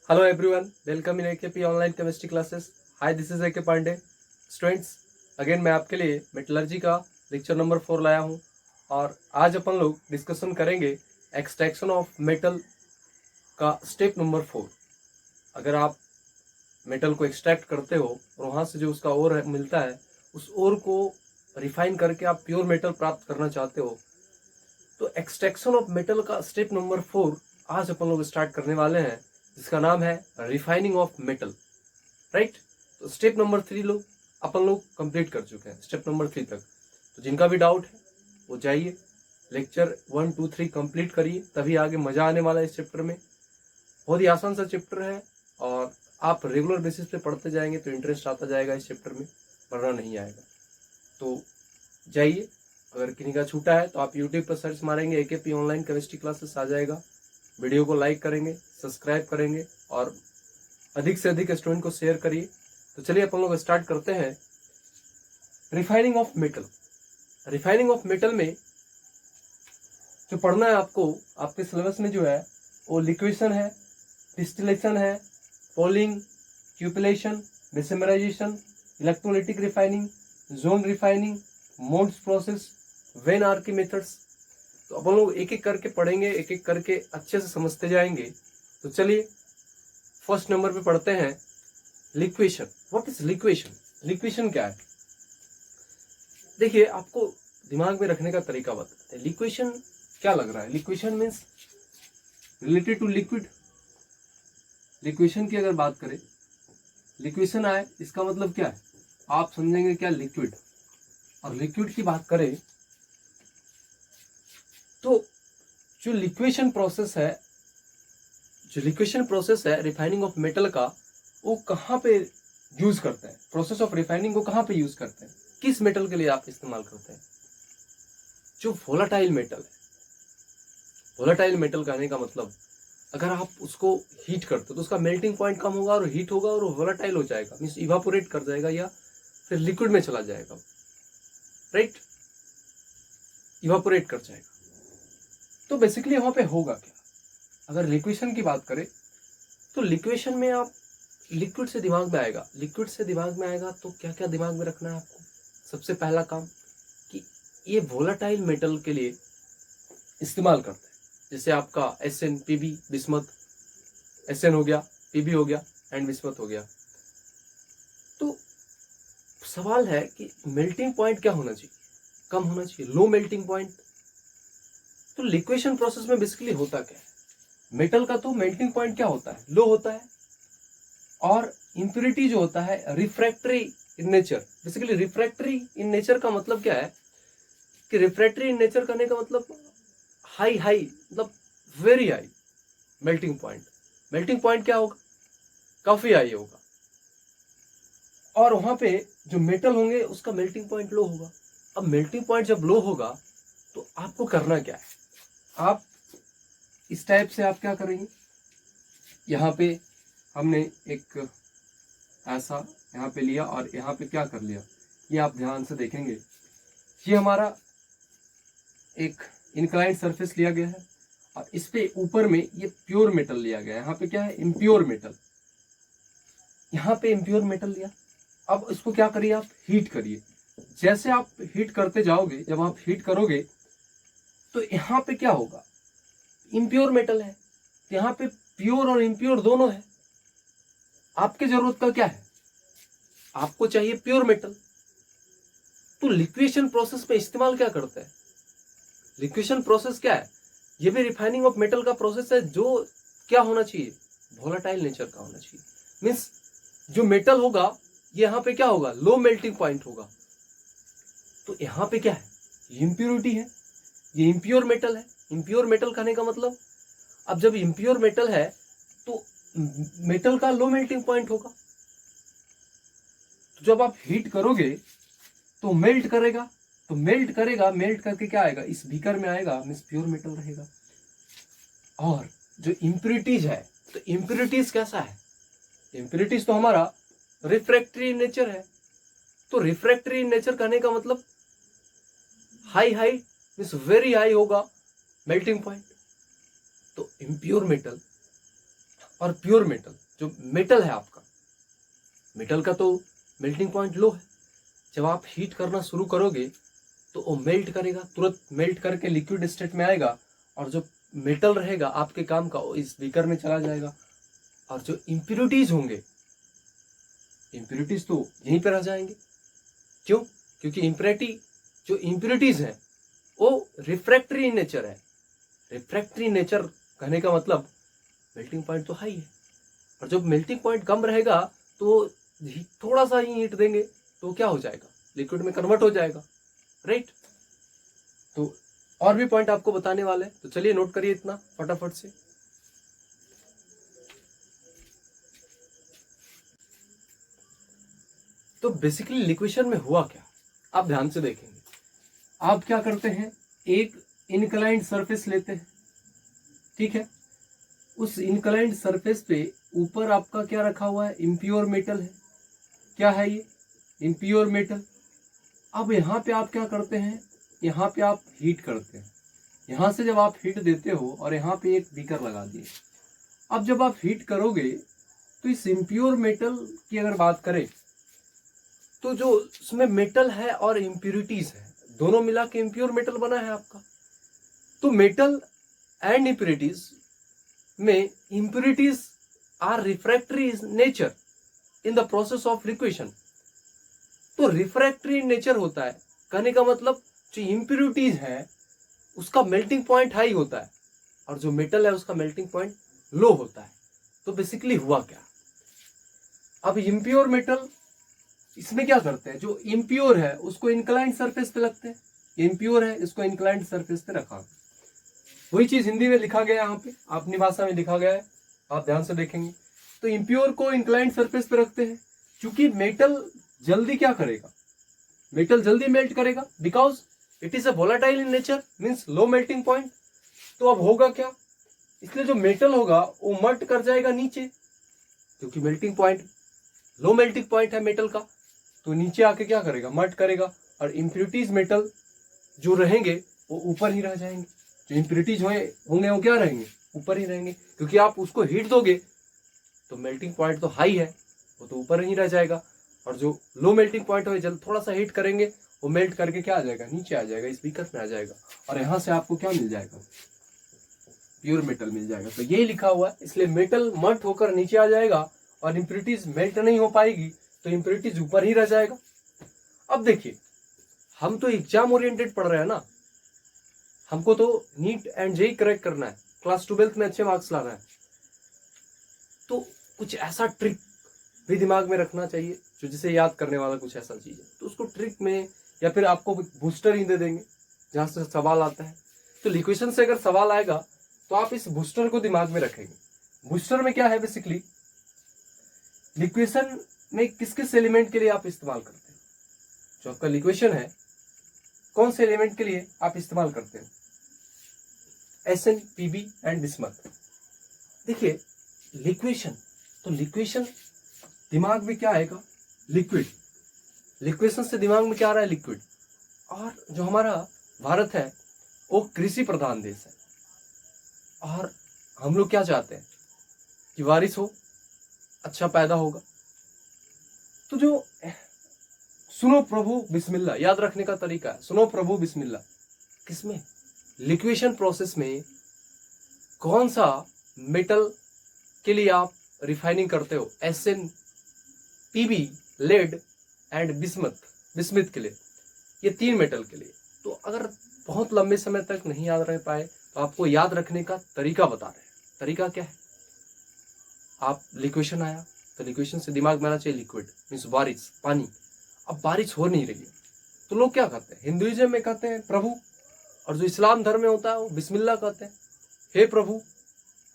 Hello everyone, welcome in AKP online chemistry classes. Hi, this is AK Pandey. Students, again मैं आपके लिए metallurgy का lecture number 4 लाया हूँ और आज अपन लोग डिस्कशन करेंगे एक्सट्रैक्शन ऑफ मेटल का स्टेप नंबर 4। अगर आप मेटल को एक्सट्रैक्ट करते हो और वहाँ से जो उसका ओर मिलता है उस ओर को रिफाइन करके आप प्योर मेटल प्राप्त करना चाहते हो तो एक्सट्रैक्शन ऑफ मेटल का स्टेप नंबर 4 आज अपन लोग स्टार्ट करने वाले हैं, जिसका नाम है रिफाइनिंग ऑफ मेटल। राइट, तो स्टेप नंबर 3 लोग अपन लोग कंप्लीट कर चुके हैं, स्टेप नंबर 3 तक। तो जिनका भी डाउट है वो जाइए लेक्चर 1, 2, 3 कंप्लीट करिए, तभी आगे मजा आने वाला है इस चैप्टर में। बहुत ही आसान सा चैप्टर है और आप रेगुलर बेसिस पे पढ़ते जाएंगे तो इंटरेस्ट आता जाएगा इस चैप्टर में, वरना नहीं आएगा। तो जाइए, अगर किन्हीं का छूटा है तो आप यूट्यूब पर सर्च मारेंगे एकेपी ऑनलाइन केमिस्ट्री क्लासेस, आ जाएगा। वीडियो को लाइक करेंगे, सब्सक्राइब करेंगे और अधिक से अधिक स्टूडेंट को शेयर करिए। तो चलिए अपन लोग स्टार्ट करते हैं refining of metal. Refining of metal में जो पढ़ना है आपको, आपके सिलेबस में जो है वो लिक्वेशन है, डिस्टिलेशन है, पोलिंग, क्यूपिलेशन, डिसेमराइजेशन, electrolytic refining, zone refining, Mond's process, van Arkel methods. तो अपन लोग एक एक करके पढ़ेंगे, एक एक करके अच्छे से समझते जाएंगे। तो चलिए फर्स्ट नंबर पे पढ़ते हैं liquation. What is liquation? Liquation क्या है? देखिए, आपको दिमाग में रखने का तरीका बताते हैं। लिक्वेशन क्या लग रहा है? Liquation means related to liquid. Liquation की अगर बात करें, लिक्वेशन आए इसका मतलब क्या है आप समझेंगे क्या? लिक्विड। और लिक्विड की बात करें तो जो लिक्वेशन प्रोसेस है रिफाइनिंग ऑफ मेटल का, वो कहाँ पे यूज करते हैं? प्रोसेस ऑफ रिफाइनिंग को कहाँ पे यूज करते हैं? किस मेटल के लिए आप इस्तेमाल करते हैं? जो वोलाटाइल मेटल है। वोलाटाइल मेटल कहने का मतलब, अगर आप उसको हीट करते हो तो उसका मेल्टिंग पॉइंट कम होगा और हीट होगा और वोलाटाइल हो जाएगा, मीन्स इवापोरेट कर जाएगा या फिर लिक्विड में चला जाएगा। राइट, इवापोरेट कर जाएगा। तो बेसिकली वहां पे होगा क्या? अगर लिक्वेशन की बात करें तो लिक्वेशन में आप लिक्विड से दिमाग में आएगा, तो क्या क्या दिमाग में रखना है आपको? सबसे पहला काम कि ये वोलाटाइल मेटल के लिए इस्तेमाल करते हैं। जैसे आपका SN, PB, बिस्मथ, SN हो गया, PB हो गया एंड बिस्मथ हो गया। तो सवाल है कि मेल्टिंग पॉइंट क्या होना चाहिए? कम होना चाहिए, लो मेल्टिंग पॉइंट। तो लिक्वेशन प्रोसेस में बेसिकली होता क्या है? मेटल का तो मेल्टिंग पॉइंट क्या होता है? लो होता है। और इंप्योरिटी जो होता है refractory in nature. Basically refractory in nature का मतलब क्या है कि रिफ्रैक्टरी इन नेचर करने का मतलब हाई मतलब very high melting point. Melting point क्या होगा? काफी हाई होगा। और वहां पे जो मेटल होंगे उसका मेल्टिंग पॉइंट लो होगा। अब मेल्टिंग पॉइंट जब लो होगा तो आपको करना क्या है? आप इस टाइप से आप क्या करेंगे, यहाँ पे हमने एक ऐसा यहाँ पे लिया और यहाँ पे क्या कर लिया, ये आप ध्यान से देखेंगे। ये हमारा एक इंक्लाइंड सरफेस लिया गया है और इस पे ऊपर में ये प्योर मेटल लिया गया है। यहाँ पे क्या है? Impure metal. यहाँ पे इम्प्योर मेटल लिया। अब इसको क्या करिए? आप हीट करिए। जैसे आप हीट करते जाओगे, जब आप हीट करोगे तो यहाँ पे क्या होगा? इम्प्योर मेटल है, यहाँ पे प्योर और इम्प्योर दोनों है। आपके जरूरत का क्या है? आपको चाहिए प्योर मेटल। तो लिक्वेशन प्रोसेस में इस्तेमाल क्या करते हैं? लिक्वेशन प्रोसेस क्या है? ये भी रिफाइनिंग ऑफ मेटल का प्रोसेस है, जो क्या होना चाहिए? वोलाटाइल नेचर का होना चाहिए। मीन्स जो मेटल होगा ये यहाँ पे क्या होगा? लो मेल्टिंग पॉइंट होगा। तो यहाँ पे क्या है? इम्प्योरिटी है, ये इम्प्योर मेटल है। इम्प्योर मेटल कहने का मतलब, अब जब इम्प्योर मेटल है तो मेटल का लो मेल्टिंग पॉइंट होगा। तो जब आप हीट करोगे तो मेल्ट करेगा, मेल्ट करके क्या आएगा? इस बीकर में आएगा, मीन्स प्योर मेटल रहेगा। और जो इम्प्योरिटीज है, तो इम्प्योरिटीज कैसा है? इम्प्योरिटीज तो हमारा रिफ्रैक्टरी नेचर है। तो रिफ्रैक्टरी नेचर कहने का मतलब हाई मीन्स वेरी हाई होगा मेल्टिंग पॉइंट। तो इम्प्योर मेटल और प्योर मेटल, जो मेटल है आपका, मेटल का तो मेल्टिंग पॉइंट लो है। जब आप हीट करना शुरू करोगे तो वो मेल्ट करेगा, तुरंत मेल्ट करके लिक्विड स्टेट में आएगा, और जो मेटल रहेगा आपके काम का वो इस बीकर में चला जाएगा, और जो इम्प्योरिटीज होंगे, इम्प्योरिटीज तो यहीं पर रह जाएंगे। क्यों? क्योंकि जो इम्प्योरिटीज है वो रिफ्रैक्टरी इन नेचर है। रिफ्रैक्टरी नेचर कहने का मतलब मेल्टिंग पॉइंट तो हाई है, और जब मेल्टिंग पॉइंट कम रहेगा तो थोड़ा सा ही हीट देंगे तो क्या हो जाएगा, लिक्विड में कन्वर्ट हो जाएगा, राइट। तो और भी पॉइंट आपको बताने वाले हैं, तो चलिए नोट करिए इतना फटाफट से। तो बेसिकली लिक्वेशन में हुआ क्या, आप ध्यान से देखेंगे। आप क्या करते हैं, एक इनक्लाइंड सरफेस लेते हैं, ठीक है। उस इनक्लाइंड सरफेस पे ऊपर आपका क्या रखा हुआ है, इम्प्योर मेटल है। क्या है ये, इम्प्योर मेटल। अब यहाँ पे आप क्या करते हैं, यहाँ पे आप हीट करते हैं। यहाँ से जब आप हीट देते हो और यहाँ पे एक बीकर लगा दिए, अब जब आप हीट करोगे तो इस इम्प्योर मेटल की अगर बात करें तो जो उसमें मेटल है और इम्प्योरिटीज है, दोनों मिला के इम्प्योर मेटल बना है आपका। तो मेटल एंड इम्प्योरिटीज में impurities are refractory nature in the process of liquation. तो रिफ्रैक्टरी नेचर होता है, कहने का मतलब जो इम्प्योरिटीज है उसका मेल्टिंग पॉइंट हाई होता है, और जो मेटल है उसका मेल्टिंग पॉइंट लो होता है। तो बेसिकली हुआ क्या, अब इम्प्योर मेटल इसमें क्या करते हैं, जो इम्प्योर है उसको इंक्लाइंड सरफेस पे लगते हैं, इम्प्योर है इसको इंक्लाइंड सरफेस पे रखा। वही चीज हिंदी में लिखा गया है, यहाँ पे अपनी भाषा में लिखा गया है, आप ध्यान से देखेंगे। तो इम्प्योर को इंक्लाइंड सरफेस पे रखते हैं, क्योंकि मेटल जल्दी क्या करेगा, मेटल जल्दी मेल्ट करेगा, because it is a volatile in nature, means low melting point. तो अब होगा क्या, इसलिए जो मेटल होगा वो मल्ट कर जाएगा नीचे, क्योंकि melting point low melting point है मेटल का, तो नीचे आके क्या करेगा, मल्ट करेगा, और इम्प्योरिटीज मेटल जो रहेंगे वो ऊपर ही रह जाएंगे। जो इम्प्योरिटीज होंगे वो क्या रहेंगे, ऊपर ही रहेंगे, क्योंकि आप उसको हीट दोगे तो मेल्टिंग पॉइंट तो हाई है, वो तो ऊपर ही रह जाएगा, और जो लो मेल्टिंग पॉइंट हो जब थोड़ा सा हीट करेंगे वो मेल्ट करके क्या आ जाएगा, नीचे आ जाएगा, इस बीकर में आ जाएगा, और यहाँ से आपको क्या मिल जाएगा, प्योर मेटल मिल जाएगा। तो यही लिखा हुआ है, इसलिए मेटल मल्ट होकर नीचे आ जाएगा और इम्प्योरिटीज मेल्ट नहीं हो पाएगी, तो इम्प्योरिटीज ऊपर ही रह जाएगा। अब देखिए, हम तो एग्जाम ओरिएंटेड पढ़ रहे हैं ना, हमको तो नीट एंड जेई क्रैक करना है, क्लास 12th में अच्छे मार्क्स लाना है, तो कुछ ऐसा ट्रिक भी दिमाग में रखना चाहिए जो जिसे याद करने वाला कुछ ऐसा चीज है। तो उसको ट्रिक में या फिर आपको बूस्टर ही दे देंगे जहां से सवाल आता है। तो लिक्वेशन से अगर सवाल आएगा तो आप इस बूस्टर को दिमाग में रखेंगे। बूस्टर में क्या है, बेसिकली लिक्वेशन में किस किस एलिमेंट के लिए आप इस्तेमाल करते हैं, जो आपका लिक्वेशन है कौन से एलिमेंट के लिए आप इस्तेमाल करते हैं, एसएन, पीबी एंड बिस्मथ। देखिए लिक्वेशन, तो लिक्वेशन दिमाग में क्या आएगा, लिक्विड। लिक्वेशन से दिमाग में क्या आ रहा है, लिक्विड। और जो हमारा भारत है वो कृषि प्रधान देश है, और हम लोग क्या चाहते हैं कि बारिश हो, अच्छा पैदा होगा। तो जो सुनो प्रभु बिस्मिल्लाह, याद रखने का तरीका है, सुनो प्रभु बिस्मिल्लाह। किसमें, लिक्वेशन प्रोसेस में कौन सा मेटल के लिए आप रिफाइनिंग करते हो, SN, PB, lead and bismuth के लिए, ये 3 मेटल के लिए। तो अगर बहुत लंबे समय तक नहीं याद रह पाए तो आपको याद रखने का तरीका बता रहे हैं। तरीका क्या है, आप लिक्वेशन आया तो लिक्वेशन से दिमाग में आना चाहिए लिक्विड, मीन्स बारिश, पानी। अब बारिश हो नहीं रही है तो लोग क्या कहते हैं, हिंदुइज्म में कहते हैं प्रभु, और जो इस्लाम धर्म में होता है वो बिस्मिल्लाह कहते हैं, हे प्रभु,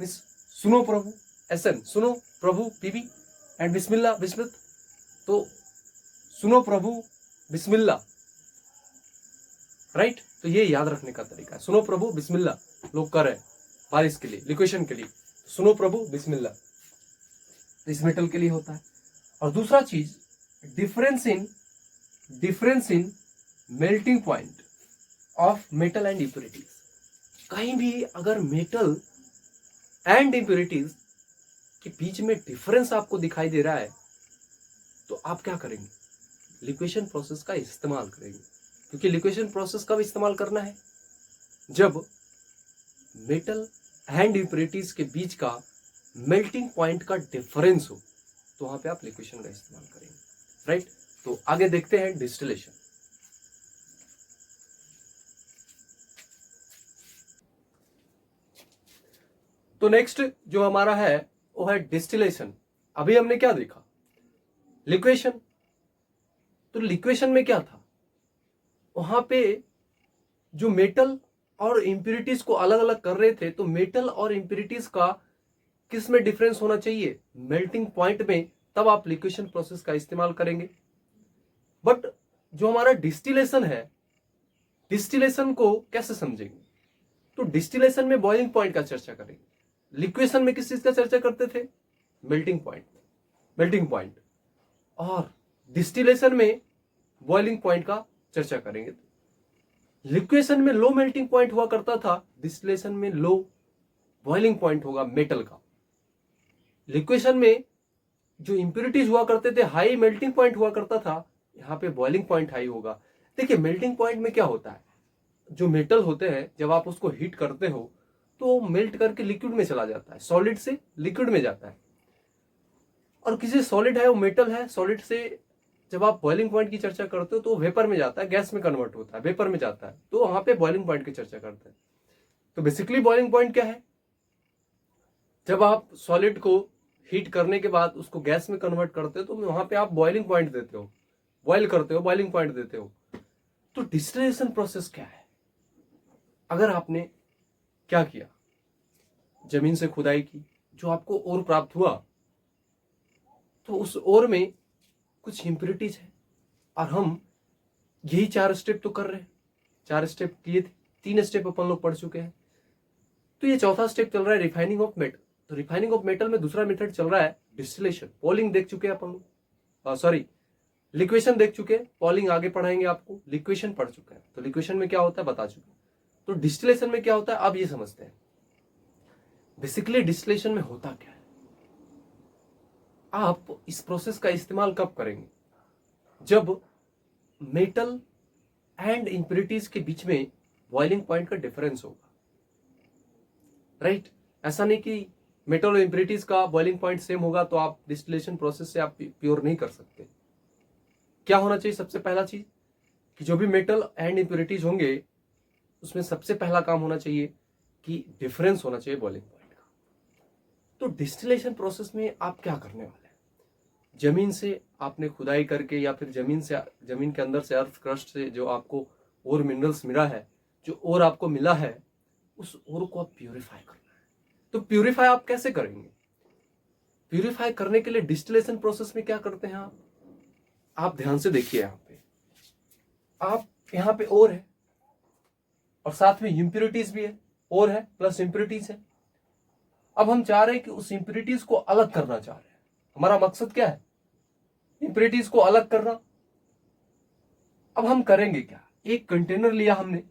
मीन्स सुनो प्रभु, एसएन सुनो प्रभु, पीबी एंड बिस्मिल्लाह बिस्मित। तो सुनो प्रभु बिस्मिल्लाह, राइट। तो ये याद रखने का तरीका है, सुनो प्रभु बिस्मिल्लाह लोग कर रहे हैं बारिश के लिए, लिक्वेशन के लिए, सुनो प्रभु बिस्मिल्लाह, तो इस मेटल के लिए होता है। और दूसरा चीज, difference in melting point of metal and impurities. कहीं भी अगर मेटल एंड इम्प्योरिटीज के बीच में डिफरेंस आपको दिखाई दे रहा है, तो आप क्या करेंगे? लिक्वेशन प्रोसेस का इस्तेमाल करेंगे। क्योंकि लिक्वेशन प्रोसेस कब इस्तेमाल करना है? जब मेटल एंड इम्प्योरिटीज के बीच का मेल्टिंग पॉइंट का डिफरेंस हो, तो वहां पे आप लिक्वेशन का इस्तेमाल करेंगे, राइट। तो आगे देखते हैं डिस्टिलेशन। तो नेक्स्ट जो हमारा है वो है डिस्टिलेशन। अभी हमने क्या देखा? लिक्वेशन। तो लिक्वेशन में क्या था? वहां पे जो मेटल और इंप्यूरिटीज को अलग अलग कर रहे थे, तो मेटल और इंप्यूरिटीज का किस में डिफरेंस होना चाहिए? मेल्टिंग पॉइंट में। तब आप लिक्वेशन प्रोसेस का इस्तेमाल करेंगे। बट जो हमारा डिस्टिलेशन है, डिस्टिलेशन को कैसे समझेंगे? तो डिस्टिलेशन में बॉइलिंग पॉइंट का चर्चा करेंगे। लिक्वेशन में किस चीज का चर्चा करते थे? Melting point. Melting point. और डिस्टिलेशन में बॉइलिंग पॉइंट का चर्चा करेंगे। लिक्वेशन में लो मेल्टिंग पॉइंट हुआ करता था, डिस्टिलेशन में लो बॉइलिंग पॉइंट होगा मेटल का। लिक्वेशन में जो इंप्योरिटीज हुआ करते थे, हाई मेल्टिंग पॉइंट हुआ करता था, यहां पे बॉइलिंग पॉइंट हाई होगा। देखिए मेल्टिंग पॉइंट में क्या होता है, जो मेटल होते हैं जब आप उसको हीट करते हो तो वो मेल्ट करके लिक्विड में चला जाता है, सॉलिड से लिक्विड में जाता है। और किसी सॉलिड है, वो मेटल है, सॉलिड से जब आप बॉइलिंग पॉइंट की चर्चा करते हो तो वेपर में जाता है, गैस में कन्वर्ट होता है, वेपर में जाता है, तो वहां पे बॉइलिंग पॉइंट की चर्चा करते हैं। तो बेसिकली बॉइलिंग पॉइंट क्या है? जब आप सॉलिड को हीट करने के बाद उसको गैस में कन्वर्ट करते हो तो वहां पे आप बॉइलिंग पॉइंट देते हो, बॉइल करते हो, बॉइलिंग पॉइंट देते हो। तो डिस्टिलेशन प्रोसेस क्या है? अगर आपने क्या किया, जमीन से खुदाई की, जो आपको ओर प्राप्त हुआ, तो उस ओर में कुछ इंप्योरिटीज है, और हम यही 4 स्टेप तो कर रहे हैं। 4 स्टेप किए थे, 3 स्टेप अपन लोग पढ़ चुके हैं। तो ये चौथा स्टेप चल रहा है रिफाइनिंग ऑफ मेटल। तो रिफाइनिंग ऑफ मेटल में दूसरा मेथड चल रहा है डिस्टिलेशन। पॉलिंग देख चुके हैं अपन लोग, सॉरी लिक्वेशन देख चुके हैं, पॉलिंग आगे पढ़ाएंगे आपको। लिक्वेशन पढ़ चुके हैं, तो लिक्वेशन में क्या होता है बता चुके हैं। तो डिस्टिलेशन में क्या होता है अब ये समझते हैं। बेसिकली डिस्टिलेशन में होता क्या है? आप इस प्रोसेस का इस्तेमाल कब करेंगे? जब मेटल एंड इंप्योरिटीज के बीच में बॉइलिंग पॉइंट का डिफरेंस होगा, राइट। ऐसा नहीं कि मेटल और इंप्योरिटीज का बॉइलिंग पॉइंट सेम होगा तो आप डिस्टिलेशन प्रोसेस से आप प्योर नहीं कर सकते। क्या होना चाहिए? सबसे पहला चीज कि जो भी मेटल एंड इंप्योरिटीज होंगे उसमें सबसे पहला काम होना चाहिए कि डिफरेंस होना चाहिए बॉइलिंग पॉइंट का। तो डिस्टिलेशन प्रोसेस में आप क्या करने वाले हैं? जमीन से आपने खुदाई करके या फिर जमीन के अंदर से अर्थ क्रस्ट से जो आपको और मिनरल्स मिला है, जो और आपको मिला है, उस और को आप प्यूरिफाई करना है। तो प्यूरिफाई आप कैसे करेंगे? प्यूरिफाई करने के लिए डिस्टिलेशन प्रोसेस में क्या करते हैं आप ध्यान से देखिए। यहाँ पे और है और साथ में इंप्योरिटीज भी है, और है प्लस इंप्योरिटीज है। अब हम चाह रहे हैं कि उस इंप्योरिटीज को अलग करना चाह रहे हैं। हमारा मकसद क्या है? इंप्योरिटीज को अलग करना। अब हम करेंगे क्या? एक कंटेनर लिया हमने,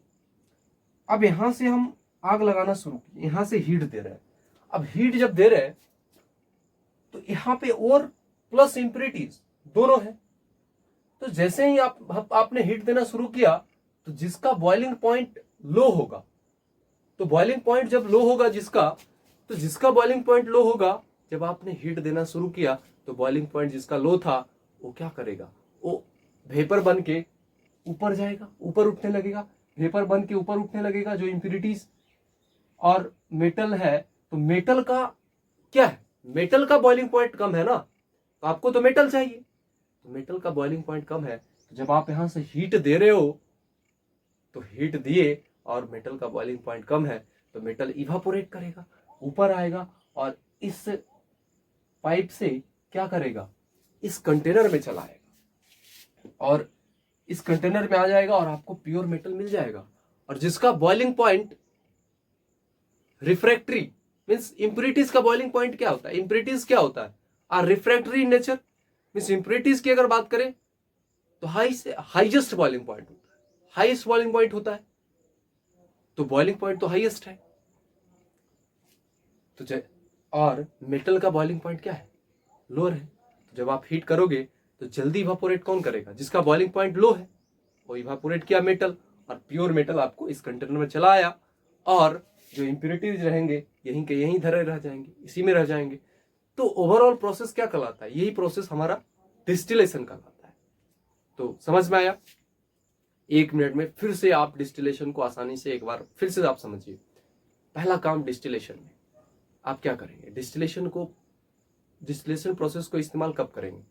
अब यहां से हम आग लगाना शुरू किए, यहां से हीट दे रहे हैं। अब हीट जब दे रहे हैं तो यहां पे और प्लस इंप्योरिटीज दोनों है। तो जैसे ही आपने हीट देना शुरू किया तो जिसका बॉइलिंग पॉइंट लो होगा, तो बॉइलिंग पॉइंट जब लो होगा जिसका बॉइलिंग पॉइंट लो होगा, जब आपने हीट देना शुरू किया तो बॉइलिंग पॉइंट जिसका लो था वो क्या करेगा? वो वेपर बन के ऊपर जाएगा, ऊपर उठने लगेगा, वेपर बन के ऊपर उठने लगेगा। जो इंप्योरिटीज और मेटल है, तो मेटल का क्या है? मेटल का बॉइलिंग पॉइंट कम है ना, तो आपको तो मेटल चाहिए, तो मेटल का बॉइलिंग पॉइंट कम है। तो जब आप यहां से हीट दे रहे हो, तो हीट दिए और मेटल का बॉइलिंग पॉइंट कम है, तो मेटल इवापोरेट करेगा, ऊपर आएगा और इस पाइप से क्या करेगा? इस कंटेनर में चला आएगा और इस कंटेनर में आ जाएगा और आपको प्योर मेटल मिल जाएगा। और जिसका boiling point refractory means impurities का बॉइलिंग पॉइंट क्या होता है? इंप्योरिटीज क्या होता है? Are refractory in nature. Means impurities की अगर बात करें तो हाईएस्ट बॉइलिंग पॉइंट होता है, हाईएस्ट बॉइलिंग पॉइंट होता है, तो बॉइलिंग पॉइंट तो हाईएस्ट है। तो और मेटल का बॉइलिंग पॉइंट क्या है, लोअर है। तो जब आप हीट करोगे तो जल्दी इवापोरेट कौन करेगा, जिसका बॉइलिंग पॉइंट लो है, वो इवापोरेट किया मेटल, और प्योर मेटल आपको इस कंटेनर में चला आया, और जो इम्प्योरिटीज रहेंगे यहीं के यहीं धरे रह जाएंगे, इसी में रह जाएंगे। तो ओवरऑल प्रोसेस क्या कहलाता है, यही प्रोसेस हमारा डिस्टिलेशन कहलाता है। तो समझ में आया? 1 मिनट में फिर से आप डिस्टिलेशन को आसानी से एक बार फिर से आप समझिए। पहला काम डिस्टिलेशन में आप क्या करेंगे, डिस्टिलेशन प्रोसेस को इस्तेमाल कब करेंगे?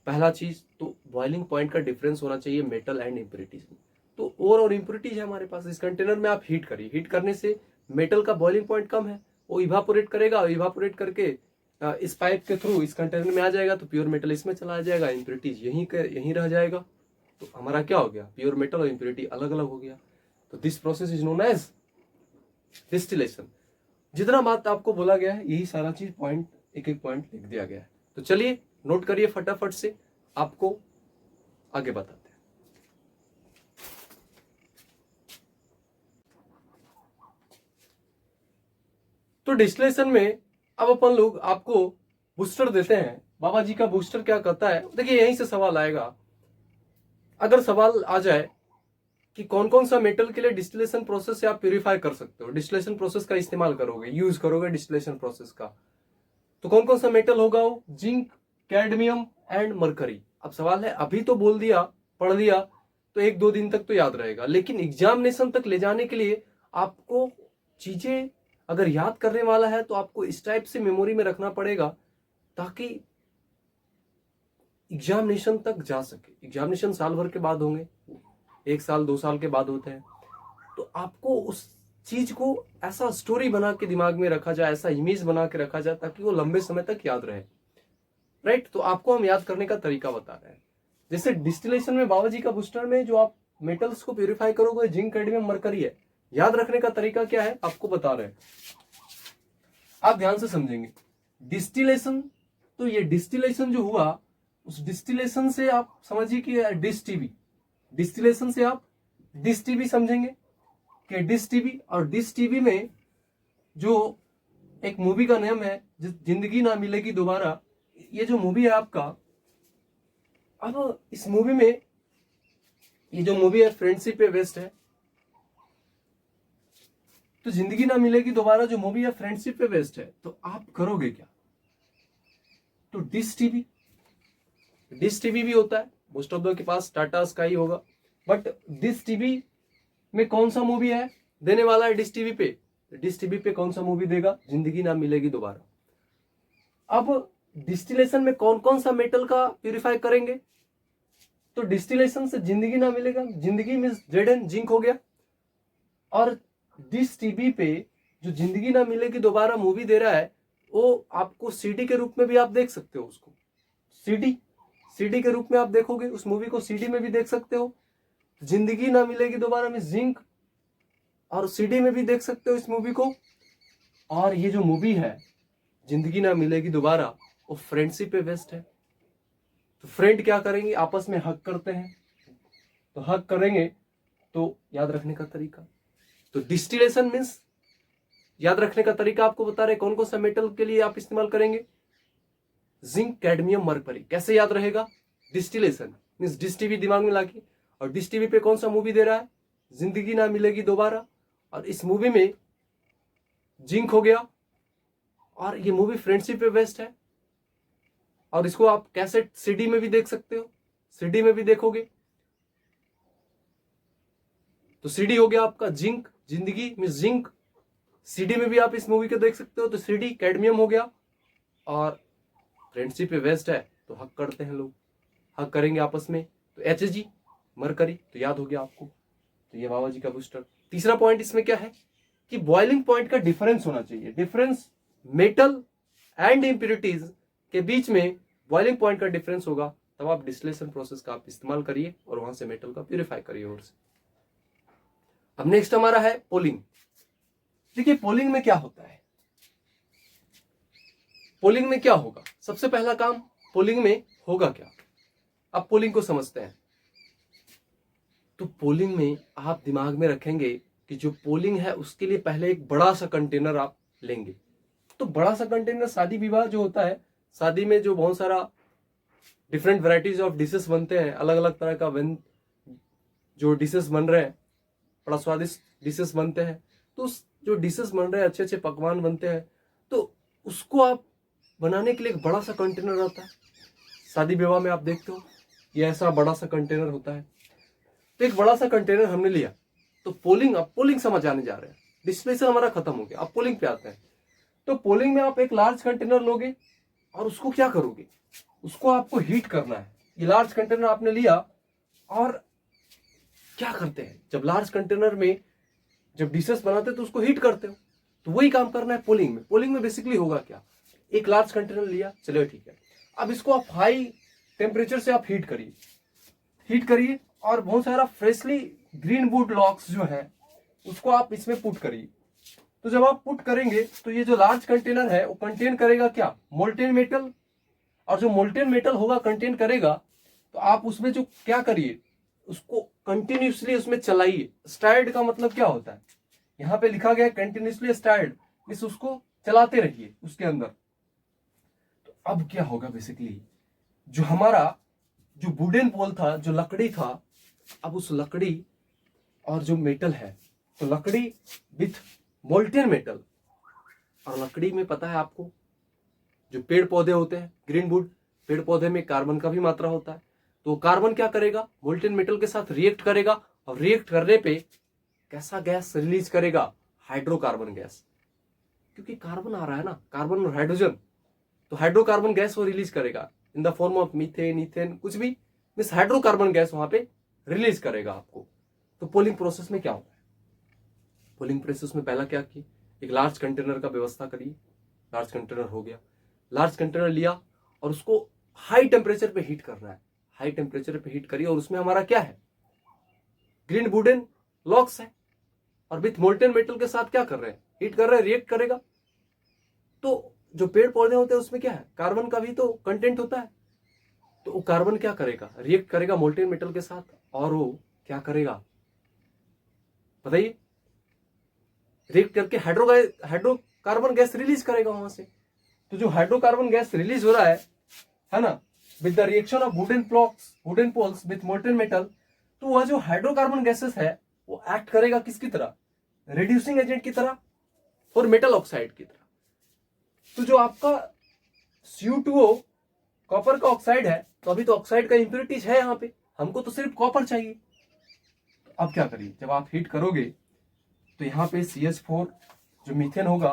पहला चीज तो बॉइलिंग पॉइंट का डिफरेंस होना चाहिए मेटल एंड इम्प्योरिटीज में। तो ओर और इम्प्योरिटीज है हमारे पास, इस कंटेनर में आप हीट करिए, हीट करने से मेटल का बॉइलिंग पॉइंट कम है, वो इवापोरेट करेगा, और इवापोरेट करके इस पाइप के थ्रू इस कंटेनर में आ जाएगा, तो प्योर मेटल इसमें चला जाएगा, इम्प्योरिटीज यहीं रह जाएगा। तो हमारा क्या हो गया, प्योर मेटल और इम्प्योरिटी अलग अलग हो गया। तो this process is known as distillation. जितना बात आपको बोला गया है यही सारा चीज पॉइंट, एक एक पॉइंट लिख दिया गया है। तो चलिए नोट करिए फटाफट से, आपको आगे बताते हैं। तो डिस्टिलेशन में अब अपन लोग आपको बूस्टर देते हैं। बाबा जी का बूस्टर क्या करता है, देखिए यहीं से सवाल आएगा। अगर सवाल आ जाए कि कौन कौन सा मेटल के लिए डिस्टिलेशन प्रोसेस से आप प्यूरिफाई कर सकते हो, डिस्टिलेशन प्रोसेस का इस्तेमाल करोगे, यूज करोगे डिस्टिलेशन प्रोसेस का, तो कौन कौन सा मेटल होगा वो, जिंक, कैडमियम एंड मरकरी। अब सवाल है, अभी तो बोल दिया, पढ़ दिया, तो 1-2 दिन तक तो याद रहेगा, लेकिन एग्जामिनेशन तक ले जाने के लिए आपको चीजें अगर याद करने वाला है तो आपको इस टाइप से मेमोरी में रखना पड़ेगा ताकि एग्जामिनेशन तक जा सके। एग्जामिनेशन साल भर के बाद होंगे, 1 साल 2 साल के बाद होते हैं, तो आपको उस चीज को ऐसा स्टोरी बना के दिमाग में रखा जाए, ऐसा इमेज बना के रखा जाए ताकि वो लंबे समय तक याद रहे। राइट? तो आपको हम याद करने का तरीका बता रहे हैं। जैसे डिस्टिलेशन में बाबा जी का बूस्टर में जो आप मेटल्स को प्यूरिफाई करोगे, जिंक, कैडमियम, मरकरी है, याद रखने का तरीका क्या है आपको बता रहे हैं, आप ध्यान से समझेंगे। डिस्टिलेशन, तो ये डिस्टिलेशन जो हुआ, उस डिस्टिलेशन से आप समझिए कि डिस टीबी, डिस्टिलेशन से आप डिस टीबी समझेंगे कि डिस टीबी, और डिस टीबी में जो एक मूवी का नाम है जिंदगी ना मिलेगी दोबारा, ये जो मूवी है आपका, अब इस मूवी में ये जो मूवी है फ्रेंडशिप पे बेस्ड है, तो जिंदगी ना मिलेगी दोबारा जो मूवी है फ्रेंडशिप पे बेस्ड है, तो आप करोगे क्या? तो डिस टीवी भी होता है, मोस्ट ऑफ द के पास टाटा स्काई होगा, बट डिस टीवी में कौन सा मूवी है देने वाला है डिस टीवी पे? डिस टीवी पे कौन सा मूवी देगा? जिंदगी ना मिलेगी दोबारा। अब डिस्टिलेशन में कौन कौन सा मेटल का प्यूरिफाई करेंगे? तो डिस्टिलेशन से जिंदगी ना मिलेगा, जिंदगी में जेडन जिंक हो गया, और डिस टीवी पे जो जिंदगी ना मिलेगी दोबारा मूवी दे रहा है, वो आपको सीडी के रूप में भी आप देख सकते हो उसको, सीडी के रूप में आप देखोगे उस मूवी को, सीडी में भी देख सकते हो। जिंदगी ना मिलेगी दोबारा में जिंक, और सीडी में भी देख सकते हो इस मूवी को। और ये जो मूवी है जिंदगी ना मिलेगी दोबारा, वो फ्रेंडशिप पे बेस्ड है। तो फ्रेंड क्या करेंगे, आपस में हक करते हैं, तो हक करेंगे, तो याद रखने का तरीका, तो डिस्टिलेशन मीन्स याद रखने का तरीका आपको बता रहे कौन कौन सा मेटल के लिए आप इस्तेमाल करेंगे, जिंक, कैडमियम, मरकरी। कैसे याद रहेगा? डिस्टिलेशन मीन्स डिस टीवी दिमाग में लाके, और डिस टीवी पे कौन सा मूवी दे रहा है, जिंदगी ना मिलेगी दोबारा, और इस मूवी में जिंक हो गया, और ये मूवी फ्रेंडशिप पे बेस्ड है, और इसको आप कैसेट सीडी में भी देख सकते हो, सीडी में भी देखोगे, तो सीडी हो गया आपका जिंक, जिंदगी में जिंक, सीडी में भी आप इस मूवी को देख सकते हो, तो सीडी कैडमियम हो गया, और फ्रेंडशिप पे बेस्ड है तो हक करते हैं लोग, हक करेंगे आपस में, तो एच मरकरी, तो याद हो गया आपको। तो ये बाबा जी का बूस्टर। तीसरा पॉइंट इसमें क्या है कि बॉइलिंग पॉइंट का डिफरेंस होना चाहिए, डिफरेंस मेटल एंड इंप्योरिटीज के बीच में बॉइलिंग पॉइंट का डिफरेंस होगा, तब आप डिस्टिलेशन प्रोसेस का आप इस्तेमाल करिए और वहां से मेटल का प्यूरिफाई करिए और से। अब नेक्स्ट हमारा है पोलिंग। देखिए पोलिंग में क्या होता है, पोलिंग में क्या होगा, सबसे पहला काम पोलिंग में होगा क्या, अब पोलिंग को समझते हैं। तो पोलिंग में आप दिमाग में रखेंगे कि जो पोलिंग है उसके लिए पहले एक बड़ा सा कंटेनर आप लेंगे, तो बड़ा सा कंटेनर शादी विवाह जो होता है, शादी में जो बहुत सारा डिफरेंट वैरायटीज ऑफ डिशेस बनते हैं, अलग अलग तरह का जो डिशेस बन रहे हैं, बड़ा स्वादिष्ट डिशेस बनते हैं। तो उस जो डिशेस बन रहे हैं, अच्छे अच्छे पकवान बनते हैं, तो उसको आप बनाने के लिए एक बड़ा सा कंटेनर होता है। शादी विवाह में आप देखते हो ये ऐसा बड़ा सा कंटेनर होता है। तो एक बड़ा सा कंटेनर हमने लिया। तो अब पोलिंग समझ आने जा रहे हैं। डिस्प्लेशन हमारा खत्म हो गया, अब पोलिंग पे आते हैं। तो पोलिंग में आप एक लार्ज कंटेनर लोगे और उसको क्या करोगे, उसको आपको हीट करना है। ये लार्ज कंटेनर आपने लिया और क्या करते हैं, जब लार्ज कंटेनर में जब डिशेस बनाते हैं तो उसको हीट करते हो। तो वही काम करना है पोलिंग में। पोलिंग में बेसिकली होगा क्या, एक लार्ज कंटेनर लिया, चलो ठीक है, अब इसको आप हाई टेम्परेचर से आप हीट करिए और बहुत सारा फ्रेशली ग्रीन वुड लॉग्स जो है उसको आप इसमें पुट करिए। तो जब आप पुट करेंगे तो ये जो लार्ज कंटेनर है वो कंटेन करेगा क्या, मोल्टेन मेटल। और जो मोल्टेन मेटल होगा कंटेन करेगा, तो आप उसमें जो क्या करिए, उसको कंटिन्यूसली उसमें चलाइए। स्टार्ड का मतलब क्या होता है, यहाँ पे लिखा गया कंटिन्यूसली स्टार्ड, मींस उसको चलाते रहिए उसके अंदर। तो अब क्या होगा, बेसिकली जो हमारा जो वुडन पोल था, जो लकड़ी था, अब उस लकड़ी और जो मेटल है, तो लकड़ी विथ मोल्टेन मेटल। और लकड़ी में पता है आपको, जो पेड़ पौधे होते हैं, ग्रीन वुड, पेड़ पौधे में कार्बन का भी मात्रा होता है। तो कार्बन क्या करेगा, मोल्टेन मेटल के साथ रिएक्ट करेगा और रिएक्ट करने पे कैसा गैस रिलीज करेगा, हाइड्रोकार्बन गैस। क्योंकि कार्बन आ रहा है ना, कार्बन और हाइड्रोजन, तो हाइड्रोकार्बन गैस वो रिलीज करेगा in the form of methane, ethane, कुछ भी, मींस हाइड्रोकार्बन गैस वहां पे रिलीज करेगा आपको। तो पोलिंग प्रोसेस में क्या होता है, पोलिंग प्रोसेस में पहला क्या किए, एक लार्ज कंटेनर का व्यवस्था करिए। लार्ज कंटेनर हो गया, लार्ज कंटेनर लिया और उसको हाई टेम्परेचर पे हीट करना है। हाई टेम्परेचर पे हीट करिए और उसमें हमारा क्या है, ग्रीन वुडन लॉक्स है और विथ मोल्टेन मेटल के साथ क्या कर रहे हैं, हीट कर रहे हैं, रिएक्ट करेगा। तो जो पेड़ पौधे होते हैं उसमें क्या है, कार्बन का भी तो कंटेंट होता है। तो वो कार्बन क्या करेगा, रिएक्ट करेगा मोल्टेन मेटल के साथ और वो क्या करेगा बताइए, रिएक्ट करके हाइड्रोकार्बन गैस रिलीज करेगा वहां से। तो जो हाइड्रोकार्बन गैस रिलीज हो रहा है ना, with the reaction of wooden poles with molten metal, तो वह जो हाइड्रोकार्बन गैसेस है वो एक्ट करेगा किसकी तरह, रिड्यूसिंग एजेंट की तरह और मेटल ऑक्साइड की तरह। तो जो आपका CO2 कॉपर का ऑक्साइड है, तो अभी तो ऑक्साइड का इंप्योरिटीज है यहाँ पे, हमको तो सिर्फ कॉपर चाहिए। तो अब क्या करिए, जब आप हीट करोगे तो यहाँ पे CH4 जो मीथेन होगा,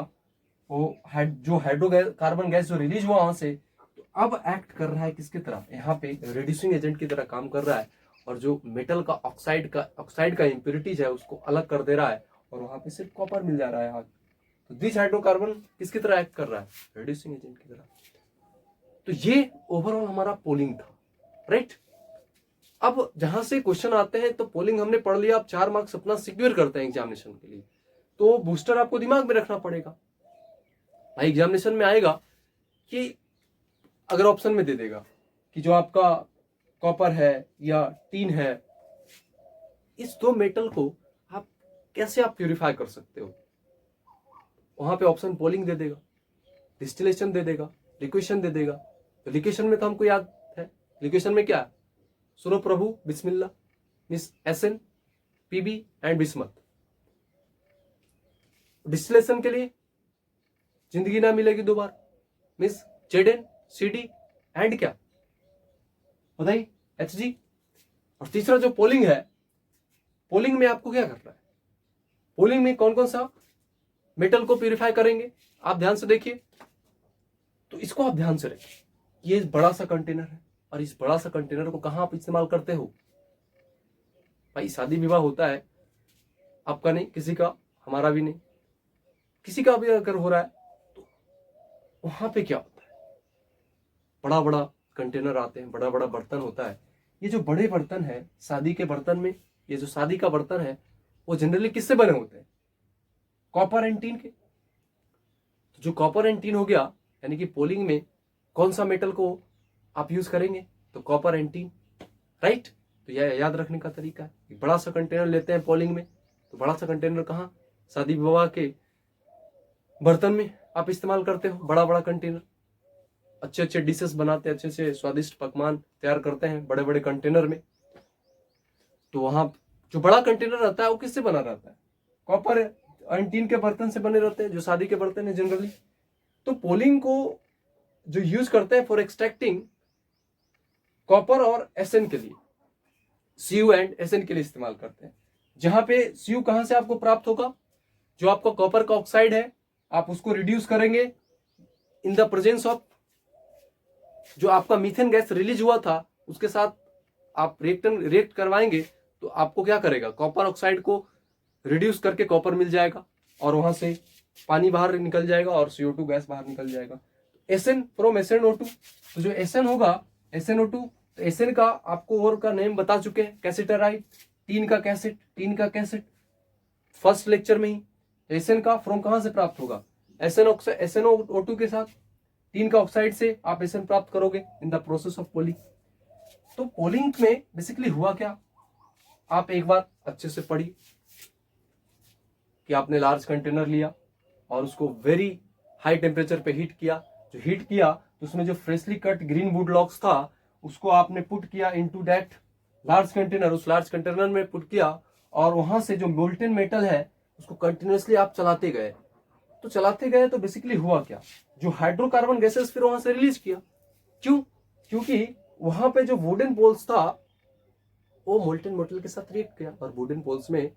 वो जो हाइड्रोकार्बन गैस जो रिलीज हुआ वहां से, तो अब एक्ट कर रहा है किसकी तरह, यहाँ पे रिड्यूसिंग एजेंट की तरह काम कर रहा है। और जो मेटल का ऑक्साइड का इंप्योरिटीज है उसको अलग कर दे रहा है और वहां पे सिर्फ कॉपर मिल जा रहा है। तो दिस हाइड्रोकार्बन किसकी तरह एक्ट कर रहा है, रिड्यूसिंग एजेंट की तरह। तो ये ओवरऑल हमारा पोलिंग था, राइट। अब जहां से क्वेश्चन आते हैं, तो पोलिंग हमने पढ़ लिया, आप 4 मार्क्स अपना सिक्योर करते हैं एग्जामिनेशन के लिए। तो बूस्टर आपको दिमाग में रखना पड़ेगा भाई। एग्जामिनेशन में आएगा कि अगर ऑप्शन में दे देगा कि जो आपका कॉपर है या टीन है, इस दो मेटल को आप कैसे आप प्यूरिफाई कर सकते हो, वहां पे ऑप्शन पोलिंग दे देगा, डिस्टिलेशन दे देगा, लिक्वेशन दे देगा। तो लिक्वेशन में तो हमको याद है, लिक्वेशन में क्या है, सुनो प्रभु बिस्मिल्लाह, मिस SN PB एंड बिस्मत। डिस्टिलेशन के लिए जिंदगी ना मिलेगी दोबारा, मिस ZN CD एंड क्या बताइए, HG। और तीसरा जो पोलिंग है, पोलिंग में आपको क्या करना है, पोलिंग में कौन कौन सा मेटल को प्यूरिफाई करेंगे, आप ध्यान से देखिए। तो इसको आप ध्यान से रखिए, ये बड़ा सा कंटेनर है और इस बड़ा सा कंटेनर को कहां आप इस्तेमाल करते हो भाई, शादी विवाह होता है, आपका नहीं, किसी का, हमारा भी नहीं, किसी का भी अगर हो रहा है, तो वहां पे क्या होता है, बड़ा बड़ा कंटेनर आते हैं, बड़ा बड़ा बर्तन होता है। ये जो बड़े बर्तन है शादी के बर्तन में, ये जो शादी का बर्तन है वो जनरली किससे बने होते हैं, कॉपर एंड टीन के। तो जो कॉपर एंड टीन हो गया, यानी कि पोलिंग में कौन सा मेटल को आप यूज करेंगे, तो कॉपर एंड टीन, राइट। तो यह याद रखने का तरीका है। एक बड़ा सा कंटेनर लेते हैं पोलिंग में, तो बड़ा सा कंटेनर कहाँ, शादी विवाह के बर्तन में आप इस्तेमाल करते हो, बड़ा बड़ा कंटेनर, अच्छे अच्छे डिशेस बनाते हैं, अच्छे अच्छे स्वादिष्ट पकवान तैयार करते हैं बड़े बड़े कंटेनर में। तो वहां जो बड़ा कंटेनर रहता है वो किससे बना रहता है? कॉपर एंड टीन के बर्तन से बने रहते हैं, जो शादी के बर्तन है जनरली। तो पोलिंग को जो यूज करते हैं फॉर एक्सट्रैक्टिंग कॉपर और एसएन के लिए, सीयू एंड एसएन के लिए इस्तेमाल करते हैं। जहां पे सीयू कहां से आपको प्राप्त होगा? जो आपका कॉपर का ऑक्साइड है, आप उसको रिड्यूस करेंगे इन द प्रेजेंस ऑफ जो आपका मीथेन गैस रिलीज हुआ था, उसके साथ आप रिएक्ट करवाएंगे तो आपको क्या करेगा? कॉपर ऑक्साइड को रिड्यूस करके कॉपर मिल जाएगा और वहां से पानी बाहर निकल जाएगा और CO2 गैस बाहर निकल जाएगा। एसएन फ्रॉम SnO2, तो जो एसएन होगा SnO2, तो एसएन का आपको और का नेम बता चुके हैं, कैसेटराइट, टीन का कैसेट फर्स्ट लेक्चर में ही। एसएन का फ्रॉम कहां से प्राप्त होगा? SnO2 के साथ टीन का ऑक्साइड से आप एसएन प्राप्त करोगे इन द प्रोसेस ऑफ पोलिंग। तो पोलिंग में बेसिकली हुआ क्या, आप एक बार अच्छे से पढ़िए कि आपने लार्ज कंटेनर लिया और उसको वेरी हाई टेम्परेचर पे हीट किया। जो हीट किया तो उसमें जो freshly cut green would logs था उसको आपने पुट किया इनटू दैट लार्ज कंटेनर, उस लार्ज कंटेनर में पुट किया और वहां से जो मोल्टेन मेटल है उसको कंटिन्यूसली आप चलाते गए। तो चलाते गए तो बेसिकली हुआ क्या, जो हाइड्रोकार्बन गैसेस फिर वहां से रिलीज किया। क्यों? क्योंकि वहां पे जो वुडन पोल्स था वो मोल्टेन मेटल के साथ रिएक्ट किया, और वुडन पोल्स में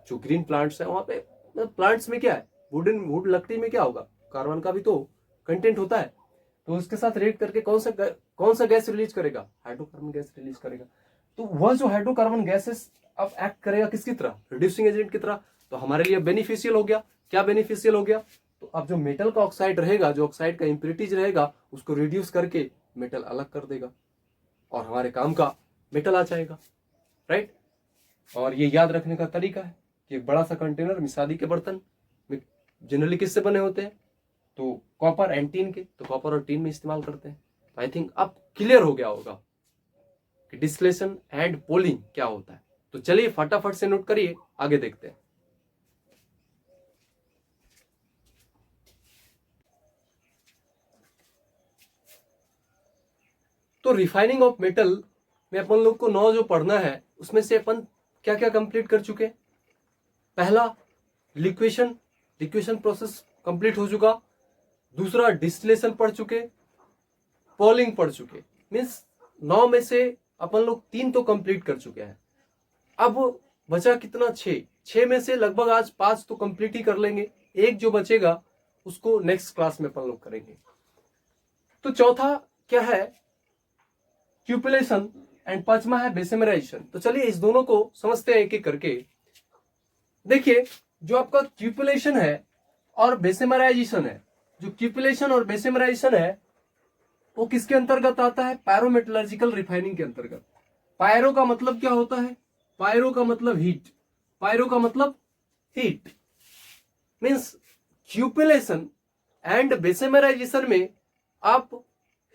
जो ग्रीन प्लांट्स है वहां पे, प्लांट्स में क्या है, वुड लकड़ी में क्या होगा, कार्बन का भी तो कंटेंट होता है। तो उसके साथ रिएक्ट करके कौन सा गैस रिलीज करेगा? हाइड्रोकार्बन गैस रिलीज करेगा। तो वह जो हाइड्रोकार्बन गैसेस अब एक्ट करेगा किसकी तरह? रिड्यूसिंग एजेंट की तरह। तो हमारे लिए बेनिफिशियल हो गया। क्या बेनिफिशियल हो गया? तो अब जो मेटल का ऑक्साइड रहेगा, जो ऑक्साइड का इंप्योरिटीज रहेगा, उसको रिड्यूस करके मेटल अलग कर देगा और हमारे काम का मेटल आ जाएगा, राइट। और ये याद रखने का तरीका है कि एक बड़ा सा कंटेनर में शादी के बर्तन जनरली किससे बने होते हैं? तो कॉपर एंड टीन के, तो कॉपर और टीन में इस्तेमाल करते हैं। तो आई थिंक अब क्लियर हो गया होगा कि डिस्टिलेशन एंड पोलिंग क्या होता है। तो चलिए फटाफट से नोट करिए, आगे देखते हैं। तो रिफाइनिंग ऑफ मेटल में अपन लोग को 9 जो पढ़ना है उसमें से अपन क्या क्या कंप्लीट कर चुके? पहला लिक्वेशन प्रोसेस कंप्लीट हो चुका। दूसरा डिस्टिलेशन पढ़ चुके, पोलिंग पढ़ चुके। मीन्स 9 में से अपन लोग 3 तो कंप्लीट कर चुके हैं। अब बचा कितना? 6 में से लगभग आज 5 तो कंप्लीट ही कर लेंगे। एक जो बचेगा उसको नेक्स्ट क्लास में अपन लोग करेंगे। तो चौथा क्या है? क्यूपुलेशन एंड पांचवा है बेसेमराइजेशन। तो चलिए इस दोनों को समझते हैं एक एक करके। देखिए, जो आपका क्यूपुलेशन है और बेसेमराइजेशन है, जो क्यूपुलेशन और बेसेमराइजेशन है वो किसके अंतर्गत आता है? पायरोमेटलर्जिकल रिफाइनिंग के अंतर्गत। पायरो का मतलब क्या होता है? पायरो का मतलब हीट। पायरो का मतलब हीट। मीन्स क्यूपुलेशन एंड बेसेमराइजेशन में आप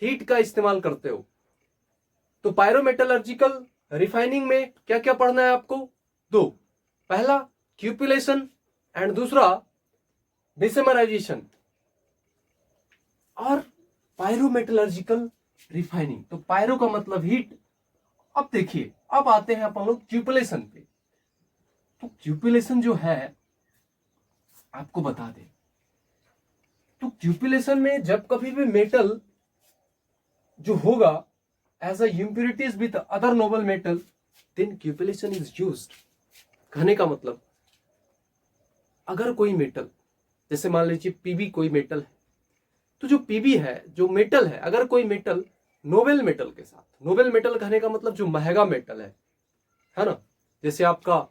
हीट का इस्तेमाल करते हो। तो पायरोमेटलर्जिकल रिफाइनिंग में क्या क्या पढ़ना है आपको? 2, पहला क्यूपुलेशन एंड दूसरा बेसेमराइजेशन। और पायरोमेटलर्जिकल रिफाइनिंग, तो पायरो का मतलब हीट। अब देखिए, अब आते हैं अपन लोग क्यूपुलेशन पे। तो क्यूपुलेशन जो है आपको बता दें, तो क्यूपुलेशन में जब कभी भी मेटल जो होगा as a impurities with other noble metal, then cupellation is used. कहने का मतलब, अगर कोई मेटल, जैसे मान लीजिए पीबी कोई मेटल है, तो जो पीबी है, जो मेटल है, अगर कोई मेटल नोबेल मेटल के साथ, नोबेल मेटल कहने का मतलब जो महंगा मेटल है ना, जैसे आपका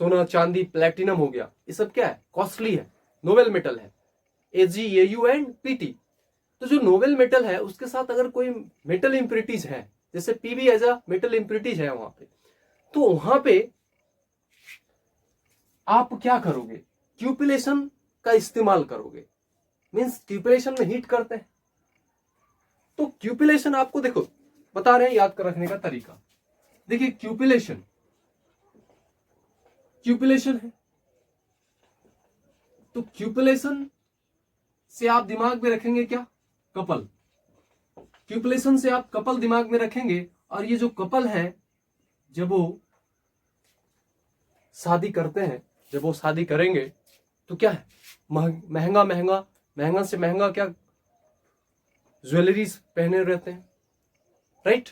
सोना चांदी प्लेटिनम हो गया, ये सब क्या है? कॉस्टली है, नोबेल मेटल है, AgAu एंड PT। तो जो नोबेल मेटल है उसके साथ अगर कोई मेटल इंप्योरिटीज है, जैसे PB as a metal impurities है वहां पे, तो वहां पे आप क्या करोगे? क्यूपुलेशन का इस्तेमाल करोगे। मीन्स क्यूपुलेशन में हीट करते हैं। तो क्यूपुलेशन आपको देखो बता रहे हैं, याद कर रखने का तरीका। देखिए, क्यूपुलेशन है, तो क्यूपुलेशन से आप दिमाग में रखेंगे क्या? कपल। क्यूपलेशन से आप कपल दिमाग में रखेंगे, और ये जो कपल है जब वो शादी करते हैं, जब वो शादी करेंगे तो क्या है, महंगा महंगा महंगा से महंगा क्या ज्वेलरीज पहने रहते हैं, राइट?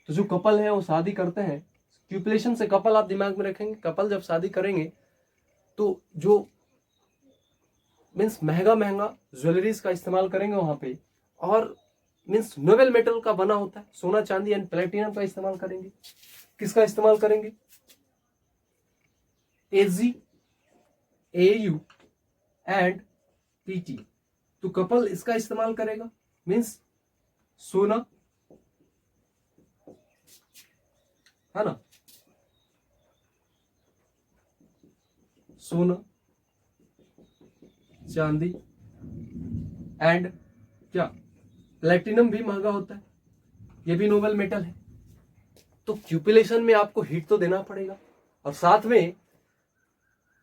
तो जो कपल है वो शादी करते हैं, क्यूपलेशन से कपल आप दिमाग में रखेंगे। कपल जब शादी करेंगे तो जो मीन्स महंगा महंगा ज्वेलरीज का इस्तेमाल करेंगे वहां पे, और मीन्स नोबेल मेटल का बना होता है, सोना चांदी एंड प्लेटिनम का इस्तेमाल करेंगे। किसका इस्तेमाल करेंगे? Ag, Au and Pt। तो कपल इसका इस्तेमाल करेगा, मीन्स सोना, है ना, सोना चांदी एंड क्या, प्लेटिनम भी महंगा होता है, ये भी नोबेल मेटल है। तो क्यूपिलेशन में आपको हीट तो देना पड़ेगा, और साथ में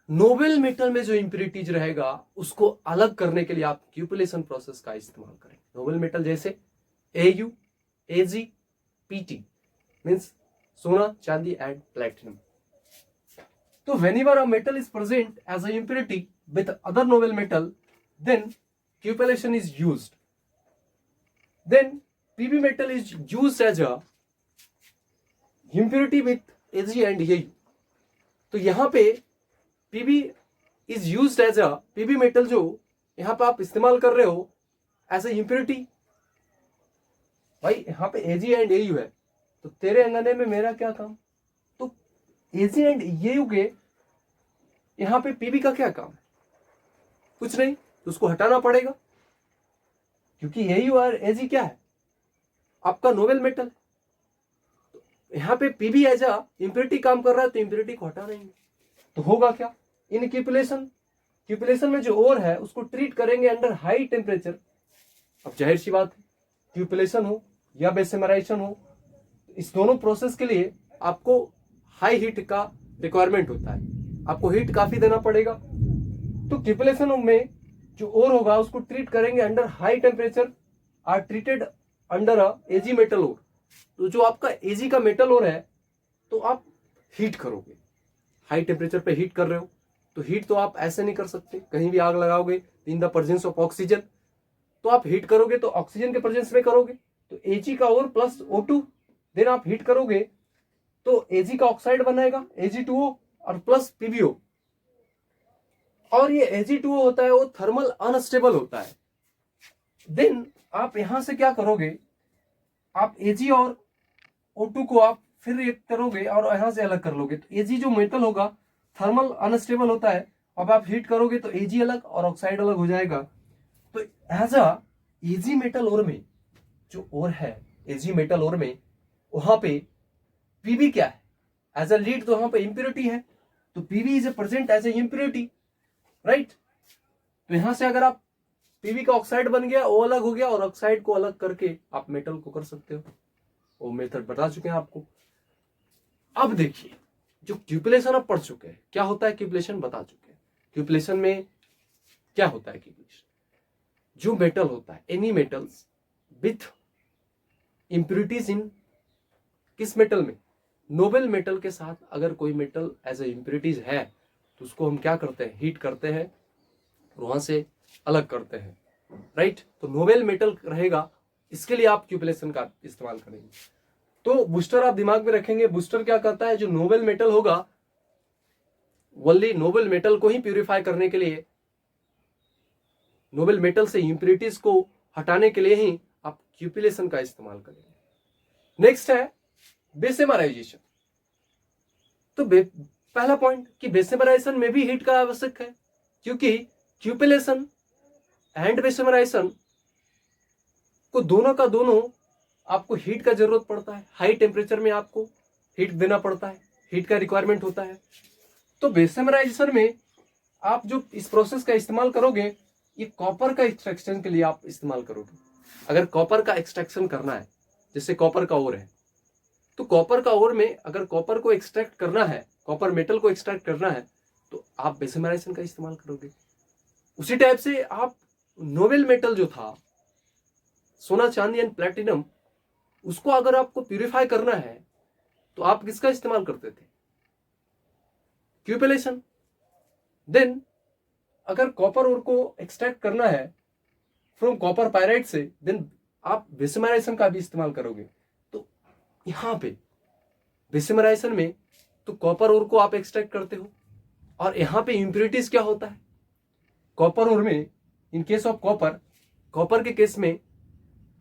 नोबेल मेटल में जो इंप्योरिटीज रहेगा उसको अलग करने के लिए आप क्यूपिलेशन प्रोसेस का इस्तेमाल करें। नोबेल मेटल जैसे Au, Ag, Pt मीन्स सोना चांदी एंड प्लेटिनम। तो whenever a metal is present as a impurity with other noble metal, then cupellation is used. Then Pb metal is used as a impurity with Ag and Au। तो यहां पे Pb is used as a, Pb metal जो यहां पे आप इस्तेमाल कर रहे हो एज ए impurity, भाई यहां पे Ag एंड Au है, तो तेरे अंगने में मेरा क्या काम? तो Ag एंड Au के यहां पे Pb का क्या काम है? कुछ नहीं, तो उसको हटाना पड़ेगा, क्योंकि Au और Ag क्या है, आपका नोबेल मेटल। तो यहां पे Pb एज अ इंप्योरिटी काम कर रहा है, तो इंप्योरिटी को हटा देंगे। तो होगा क्या, इन क्यूपिलेशन में जो ओर है उसको ट्रीट करेंगे अंडर हाई टेम्परेचर। अब जाहिर सी बात है, क्यूपिलेशन हो या बेसेमराइजेशन हो, इस दोनों प्रोसेस के लिए आपको हाई हीट का रिक्वायरमेंट होता है, आपको हीट काफी देना पड़ेगा। तो क्यूपिलेशन में जो ओर होगा उसको ट्रीट करेंगे under high temperature, are treated under a Ag metal ore. तो जो आपका एजी का मेटल ओर है तो आप हीट करोगे, हाई टेम्परेचर पे हीट कर रहे हो, तो हीट तो आप ऐसे नहीं कर सकते, कहीं भी आग लगाओगे in the presence of oxygen, तो आप हीट करोगे तो ऑक्सीजन के प्रेजेंस में करोगे, तो Ag का और प्लस O2, देन आप हीट करोगे तो Ag का ऑक्साइड बनाएगा Ag2O और प्लस PbO, और ये Ag2O होता है वो थर्मल अनस्टेबल होता है। देन आप यहां से क्या करोगे, आप Ag और O2 को आप फिर रिएक्ट करोगे और यहां से अलग कर लोगे, तो Ag जो मेटल होगा थर्मल अनस्टेबल होता है, अब आप हीट करोगे तो Ag अलग और ऑक्साइड अलग हो जाएगा। तो एज अ Ag मेटल ओर में जो ओर है, Ag मेटल ओर में वहां पे Pb क्या है, एज अ लीड, तो वहां पे इंप्योरिटी है, तो Pb is a present as a impurity, right? तो यहां से अगर आप Pb का ऑक्साइड बन गया, वो अलग हो गया, और ऑक्साइड को अलग करके आप मेटल को कर सकते हो। वो मेथड बता चुके हैं आपको। अब देखिए जो क्यूपिलेशन आप पढ़ चुके हैं, क्या होता है क्यूपिलेशन बता चुके हैं। क्यूपिलेशन में क्या होता है, क्यूपिलेशन जो मेटल होता है, एनी मेटल्स विथ इंप्योरिटीज इन, किस मेटल में, नोबेल मेटल के साथ अगर कोई मेटल एज ए इंप्योरिटीज है तो उसको हम क्या करते हैं, हीट करते हैं और वहां से अलग करते हैं, राइट? तो नोबेल मेटल रहेगा, इसके लिए आप क्यूपिलेशन का इस्तेमाल करेंगे। तो बूस्टर आप दिमाग में रखेंगे, बूस्टर क्या करता है, जो नोबेल मेटल होगा ओनली नोबेल मेटल को ही प्यूरिफाई करने के लिए, नोबेल मेटल से इंप्योरिटीज को हटाने के लिए ही आप क्यूपिलेशन का इस्तेमाल करेंगे। नेक्स्ट है बेसेमराइजेशन। तो पहला पॉइंट कि बेसेमराइजेशन में भी हीट का आवश्यक है, क्योंकि क्यूपिलेशन एंड बेसेमराइजेशन को दोनों का दोनों आपको हीट का जरूरत पड़ता है, हाई टेम्परेचर में आपको हीट देना पड़ता है, हीट का रिक्वायरमेंट होता है। तो बेसेमराइजेशन में आप जो इस प्रोसेस का इस्तेमाल करोगे, ये कॉपर का एक्सट्रैक्शन के लिए आप इस्तेमाल करोगे। अगर कॉपर का एक्सट्रैक्शन करना है, जैसे कॉपर का ओर है, तो कॉपर का ओर में अगर कॉपर को एक्सट्रैक्ट करना है, कॉपर मेटल को एक्सट्रैक्ट करना है, तो आप बेसेमराइजेशन का इस्तेमाल करोगे। उसी टाइप से आप नोबेल मेटल जो था सोना चांदी एंड प्लेटिनम, उसको अगर आपको प्यूरिफाई करना है तो आप किसका इस्तेमाल करते थे? क्यूपेलेशन। देन अगर कॉपर ओर को एक्सट्रैक्ट करना है फ्रॉम कॉपर पायराइट से, देन आप बेसिमराइजेशन का भी इस्तेमाल करोगे। तो यहां पे बेसिमराइजेशन में तो कॉपर ओर को आप एक्सट्रैक्ट करते हो, और यहां पे इंप्योरिटीज क्या होता है कॉपर ओर में? In case of copper, copper के केस में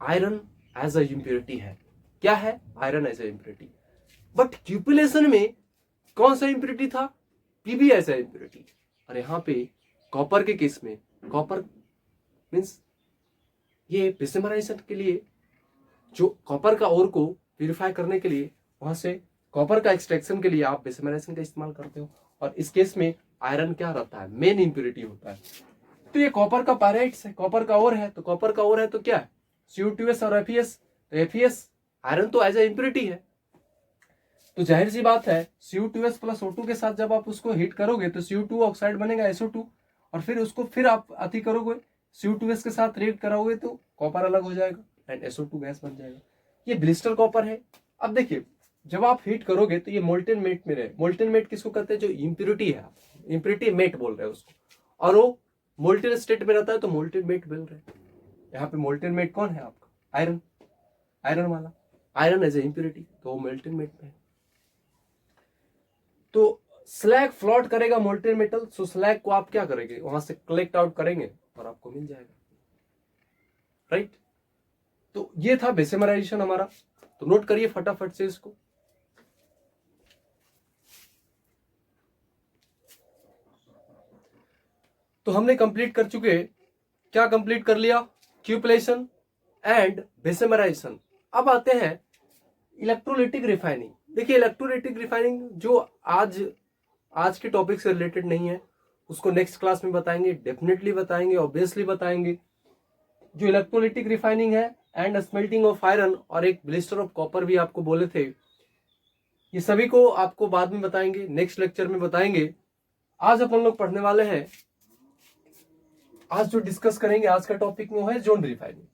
आयरन एज अ इंप्योरिटी है। क्या है? Iron as a impurity. But cupellation में कौन सा इंप्योरिटी था? Pb as a impurity. और यहां पे कॉपर के केस में, कॉपर मीन्स ये बेसिमराइजेशन के लिए जो कॉपर का ओर को प्यूरिफाई करने के लिए वहां से कॉपर का एक्सट्रैक्शन के लिए आप बेसिमराइजेशन का इस्तेमाल करते हो, और इस केस में आयरन क्या रहता है? मेन इंप्योरिटी होता है। तो ये कॉपर का पायराइट्स है, कॉपर का ओर है, तो कॉपर का ओर है तो क्या है? CO2S और FeS। तो FeS आयरन तो एज ए इंप्योरिटी है, तो जाहिर सी बात है CO2S प्लस O2 के साथ जब आप उसको हीट करोगे तो CO2 ऑक्साइड बनेगा, SO2, और फिर उसको फिर आप अति करोगे CO2S के साथ रिएक्ट कराओगे तो कॉपर अलग हो जाएगा एंड SO2 गैस बन जाएगा। ये ब्लिस्टर कॉपर है। अब देखिए जब आप हीट करोगे तो ये मोल्टेन मेट में रहे। मोल्टेन मेट किसको कहते हैं? जो इंप्योरिटी है, इंप्योरिटी मेट बोल रहे हैं उसको, और वो मोल्टेन स्टेट में रहता है तो मोल्टेन मेट बोल रहे हैं। यहाँ पे मोल्टेन मेट कौन है आपका? आयरन, आयरन वाला, आयरन एज ए इंप्योरिटी, तो वो मोल्टेन मेट में है। तो स्लैग फ्लॉट करेगा मोल्टेन मेटल, सो स्लैग को आप क्या करेंगे? वहां से कलेक्ट आउट करेंगे और आपको मिल जाएगा, राइट। तो ये था बेसिमराइजेशन हमारा, तो नोट करिए फटाफट से इसको। तो हमने कंप्लीट कर चुके, क्या कंप्लीट कर लिया? क्यूपलेशन एंड बेसिमराइजेशन। अब आते हैं इलेक्ट्रोलिटिक रिफाइनिंग। देखिए इलेक्ट्रोलिटिक रिफाइनिंग जो आज के टॉपिक से रिलेटेड नहीं है, उसको नेक्स्ट क्लास में बताएंगे, डेफिनेटली बताएंगे, ऑब्वियसली बताएंगे। जो इलेक्ट्रोलिटिक रिफाइनिंग है एंड स्मेल्टिंग ऑफ आयरन और एक ब्लिस्टर ऑफ कॉपर भी आपको बोले थे, ये सभी को आपको बाद में बताएंगे, नेक्स्ट लेक्चर में बताएंगे। आज अपन लोग पढ़ने वाले हैं, आज जो डिस्कस करेंगे आज का टॉपिक में वो है जोन रिफाइनिंग।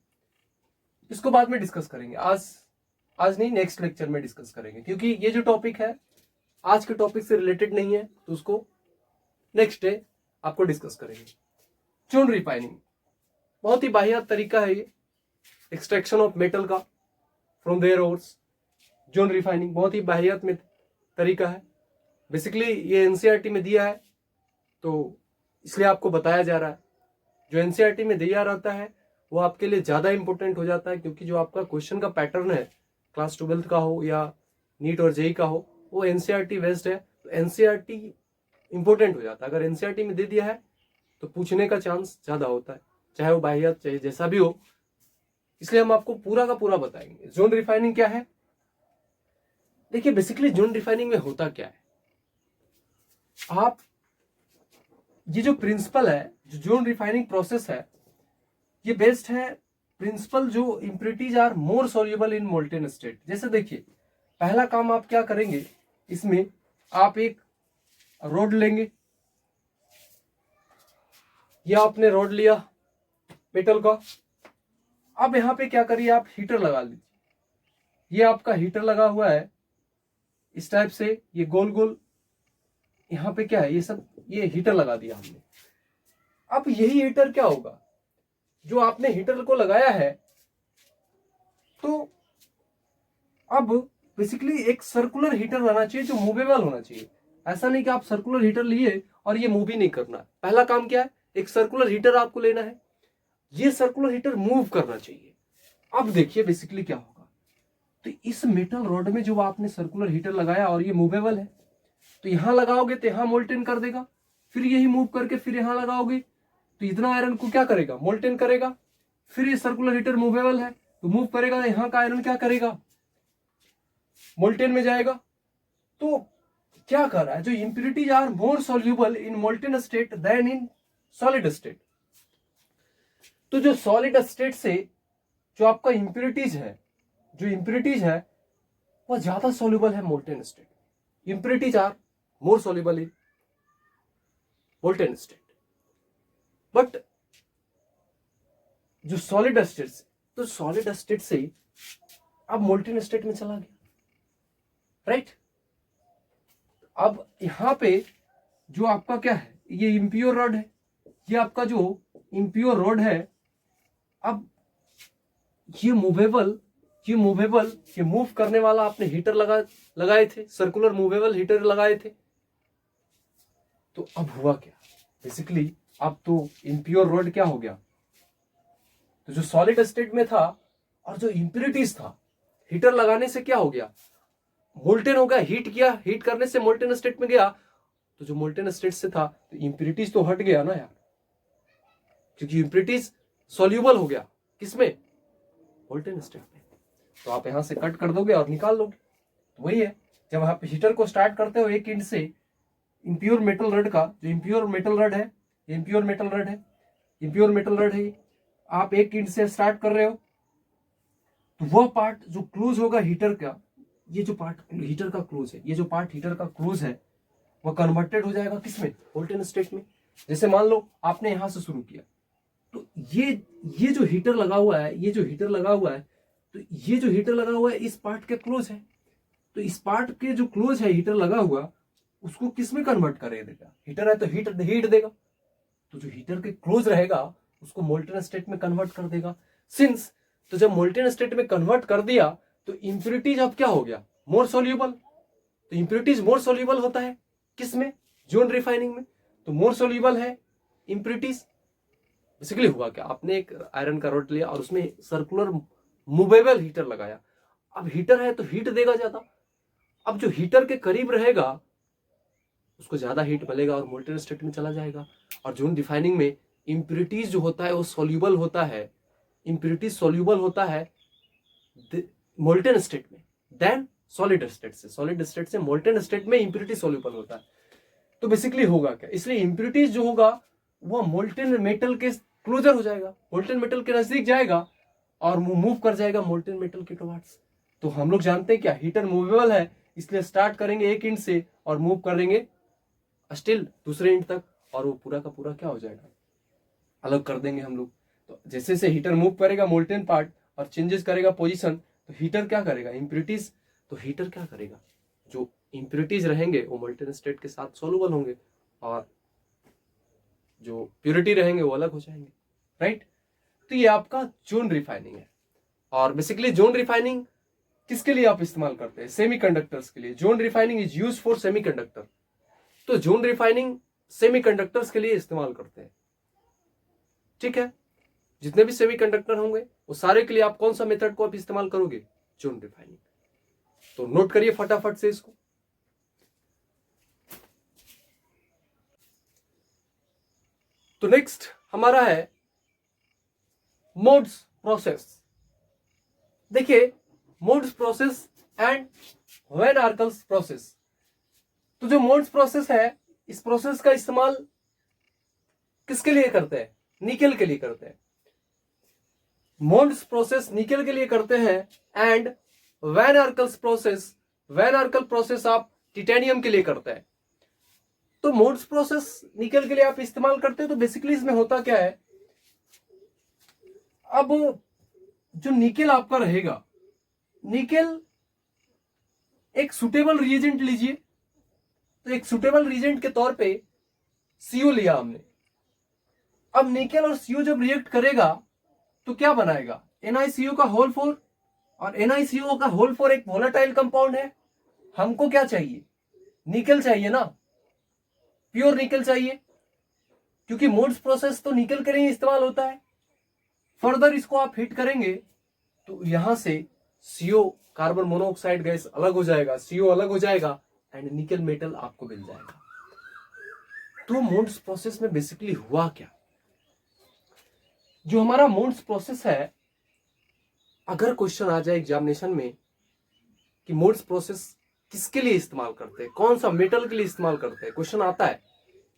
इसको बाद में डिस्कस करेंगे, आज नहीं, नेक्स्ट लेक्चर में डिस्कस करेंगे, क्योंकि ये जो टॉपिक है आज के टॉपिक से रिलेटेड नहीं है, तो उसको नेक्स्ट डे आपको डिस्कस करेंगे। जोन रिफाइनिंग बहुत ही बाहियात तरीका है ये, एक्सट्रैक्शन ऑफ मेटल का from their ores. Zone refining बहुत ही बाहियात में तरीका है। बेसिकली ये एनसीईआरटी में दिया है, तो इसलिए आपको बताया जा रहा है। जो एनसीईआरटी में दिया रहता है वो आपके लिए ज्यादा इंपॉर्टेंट हो जाता है, क्योंकि जो आपका क्वेश्चन का पैटर्न है, क्लास 12 का हो या नीट और जेई का हो, वो एनसीईआरटी बेस्ड है, तो एनसीईआरटी इंपॉर्टेंट हो जाता है। अगर एनसीईआरटी में दे दिया है तो पूछने का चांस ज्यादा होता है, चाहे वो बाहियात चाहे जैसा भी हो। इसलिए हम आपको पूरा का पूरा बताएंगे। जोन रिफाइनिंग क्या है? देखिए बेसिकली जोन रिफाइनिंग में होता क्या है, आप ये जो प्रिंसिपल है, जो जोन रिफाइनिंग प्रोसेस है, ये बेस्ड है प्रिंसिपल जो impurities are more soluble in molten state. जैसे देखिए पहला काम आप क्या करेंगे, इसमें आप एक रोड लेंगे, ये आपने रोड लिया मेटल का। अब यहां पे क्या करिए, आप हीटर लगा लीजिए। ये आपका हीटर लगा हुआ है इस टाइप से, ये गोल गोल, यहां पे क्या है, ये सब ये हीटर लगा दिया हमने। अब यही हीटर क्या होगा, जो आपने हीटर को लगाया है, तो अब बेसिकली एक सर्कुलर हीटर रहना चाहिए जो मूवेबल होना चाहिए। ऐसा नहीं कि आप सर्कुलर हीटर लिए और ये मूव ही नहीं करना। पहला काम क्या है, एक सर्कुलर हीटर आपको लेना है, ये सर्कुलर हीटर मूव करना चाहिए। अब देखिए बेसिकली क्या होगा, तो इस मेटल रॉड में जो आपने सर्कुलर हीटर लगाया और ये मूवेबल है, तो यहां लगाओगे तो यहां मोल्टेन कर देगा, फिर यही मूव करके फिर यहां लगाओगे तो इतना आयरन को क्या करेगा, मोल्टेन करेगा। फिर ये सर्कुलर हीटर मूवेबल है तो मूव करेगा, यहां का आयरन क्या करेगा, मोल्टेन में जाएगा। तो क्या कर रहा है, जो impurities are more soluble in molten state than in solid state. तो जो सॉलिड स्टेट से जो आपका इंप्योरिटीज है, जो इंप्योरिटीज है वह ज्यादा सोल्यूबल है molten state. Impurities are more soluble in molten state. But जो सॉलिड स्टेट से, तो सॉलिड स्टेट से अब मोल्टेन स्टेट में चला गया, राइट। अब यहां पे जो आपका क्या है, ये इम्प्योर रॉड है, ये आपका जो इम्प्योर रॉड है, अब ये मूवेबल, ये मूव करने वाला आपने हीटर लगाए थे, सर्कुलर मूवेबल हीटर लगाए थे। तो अब हुआ क्या, बेसिकली अब तो इम्प्योर रॉड क्या हो गया, तो जो सॉलिड स्टेट में था और जो इम्प्योरिटीज था, हीटर लगाने से क्या हो गया, मोल्टेन हो गया, हीट किया, हीट करने से मोल्टेन स्टेट में गया। तो जो मोल्टेन स्टेट से था तो इम्प्योरिटीज तो हट गया ना यार, क्योंकि इम्प्योरिटीज सॉल्यूबल हो गया किसमें, मोल्टेन स्टेट में। तो आप यहां से कट कर दोगे और निकाल लोगे। तो वही है, जब आप हीटर को स्टार्ट करते हो एक इंच से इम्प्योर मेटल रड का, जो इम्प्योर मेटल रड है, इम्प्योर मेटल रड है, इम्प्योर मेटल रड है, आप एक इंच से स्टार्ट कर रहे हो, तो वह पार्ट जो क्लोज होगा हीटर का, ये जो पार्ट हीटर का क्लोज है, ये जो पार्ट हीटर का क्लोज है, वह कन्वर्टेड हो जाएगा किसमें, मोल्टेन स्टेट में। जैसे मान लो आपने यहां से शुरू किया, तो ये जो हीटर लगा हुआ है, ये जो हीटर लगा हुआ है, तो ये जो हीटर लगा हुआ है इस पार्ट के क्लोज है, तो इस पार्ट के जो क्लोज है हीटर लगा हुआ, उसको किस में कन्वर्ट कर देगा, हीटर है तो हीट देगा, तो जो हीटर के क्लोज रहेगा उसको मोल्टेन स्टेट में कन्वर्ट कर देगा। सिंस तो जब मोल्टेन स्टेट में कन्वर्ट कर दिया तो इंप्योरिटीज अब क्या हो गया, मोर सोल्यूबल। तो इंप्योरिटीज मोर सोल्यूबल होता है किसमें, जोन रिफाइनिंग में, तो मोर सोल्यूबल है इंप्योरिटीज। बेसिकली हुआ क्या, आपने एक आयरन का रॉड लिया और उसमें सर्कुलर मूवेबल हीटर लगाया, अब हीटर है तो हीट देगा ज्यादा, अब जो हीटर के करीब रहेगा उसको ज्यादा हीट मिलेगा और मोल्टेन स्टेट में चला जाएगा। और जोन रिफाइनिंग में इंप्योरिटीज जो होता है वो सोल्यूबल होता है, इंप्योरिटीज सोल्यूबल होता है मोल्टेन स्टेट में देन सॉलिड स्टेट से, सॉलिड स्टेट से मोल्टेन स्टेट में इंप्योरिटी सोल्यूबल होता है। तो बेसिकली होगा क्या, इसलिए इंप्योरिटीज जो होगा वो मोल्टेन मेटल के क्लोजर हो जाएगा, मोल्टेन मेटल के नजदीक जाएगा और मूव कर जाएगा मोल्टेन मेटल के टुवर्ड्स। तो हम लोग जानते हैं क्या, हीटर मूवेबल है, इसलिए स्टार्ट करेंगे एक इंच से और मूव करेंगे स्टिल दूसरे इंच तक, और वो पूरा का पूरा क्या हो जाएगा, अलग कर देंगे हम लोग। तो जैसे जैसे हीटर मूव करेगा मोल्टेन पार्ट और चेंजेस करेगा पोजीशन, तो हीटर क्या करेगा, इंप्योरिटीज, तो हीटर क्या करेगा, जो इंप्योरिटीज रहेंगे वो मोल्टेन स्टेट के साथ सोल्यूबल होंगे और जो प्योरिटी रहेंगे वो अलग हो जाएंगे, राइट। तो ये आपका जोन रिफाइनिंग है। और बेसिकली जोन रिफाइनिंग किसके लिए आप इस्तेमाल करते हैं, सेमीकंडक्टर्स के लिए। Zone refining is used for semiconductor. तो जोन रिफाइनिंग सेमीकंडक्टर्स के लिए इस्तेमाल करते हैं, ठीक है। जितने भी सेमीकंडक्टर होंगे वो सारे के लिए आप कौन सा मेथड को आप इस्तेमाल करोगे, जोन रिफाइनिंग। तो नोट करिए फटाफट से इसको। तो नेक्स्ट हमारा है मोड्स प्रोसेस। देखिए Mond's process and van Arkel's process. तो जो मोड्स प्रोसेस है, इस प्रोसेस का इस्तेमाल किसके लिए करते हैं, निकेल के लिए करते हैं। मोड्स प्रोसेस निकेल के लिए करते हैं and van Arkel's process, van Arkel process आप टिटेनियम के लिए करते हैं। तो मोड्स प्रोसेस निकेल के लिए आप इस्तेमाल करते हैं। तो बेसिकली इसमें होता क्या है, अब जो निकेल आपका रहेगा, निकेल एक सुटेबल रिएजेंट लीजिए। तो एक सुटेबल रिएजेंट के तौर पे सीओ लिया हमने। अब निकेल और सीओ जब रिएक्ट करेगा तो क्या बनाएगा, NiCO का होल 4, और NiCO का होल 4 एक वोलेटाइल कंपाउंड है। हमको क्या चाहिए, निकेल चाहिए ना, प्योर निकेल चाहिए, क्योंकि मोड्स प्रोसेस तो निकेल के लिए इस्तेमाल होता है। फर्दर इसको आप हिट करेंगे तो यहां से CO कार्बन मोनोऑक्साइड गैस अलग हो जाएगा, CO अलग हो जाएगा एंड निकेल मेटल आपको मिल जाएगा। तो मोड्स प्रोसेस में बेसिकली हुआ क्या, जो हमारा मोड्स प्रोसेस है, अगर क्वेश्चन आ जाए एग्जामिनेशन में कि मोड्स प्रोसेस किसके लिए इस्तेमाल करते हैं, कौन सा मेटल के लिए इस्तेमाल करते हैं, क्वेश्चन आता है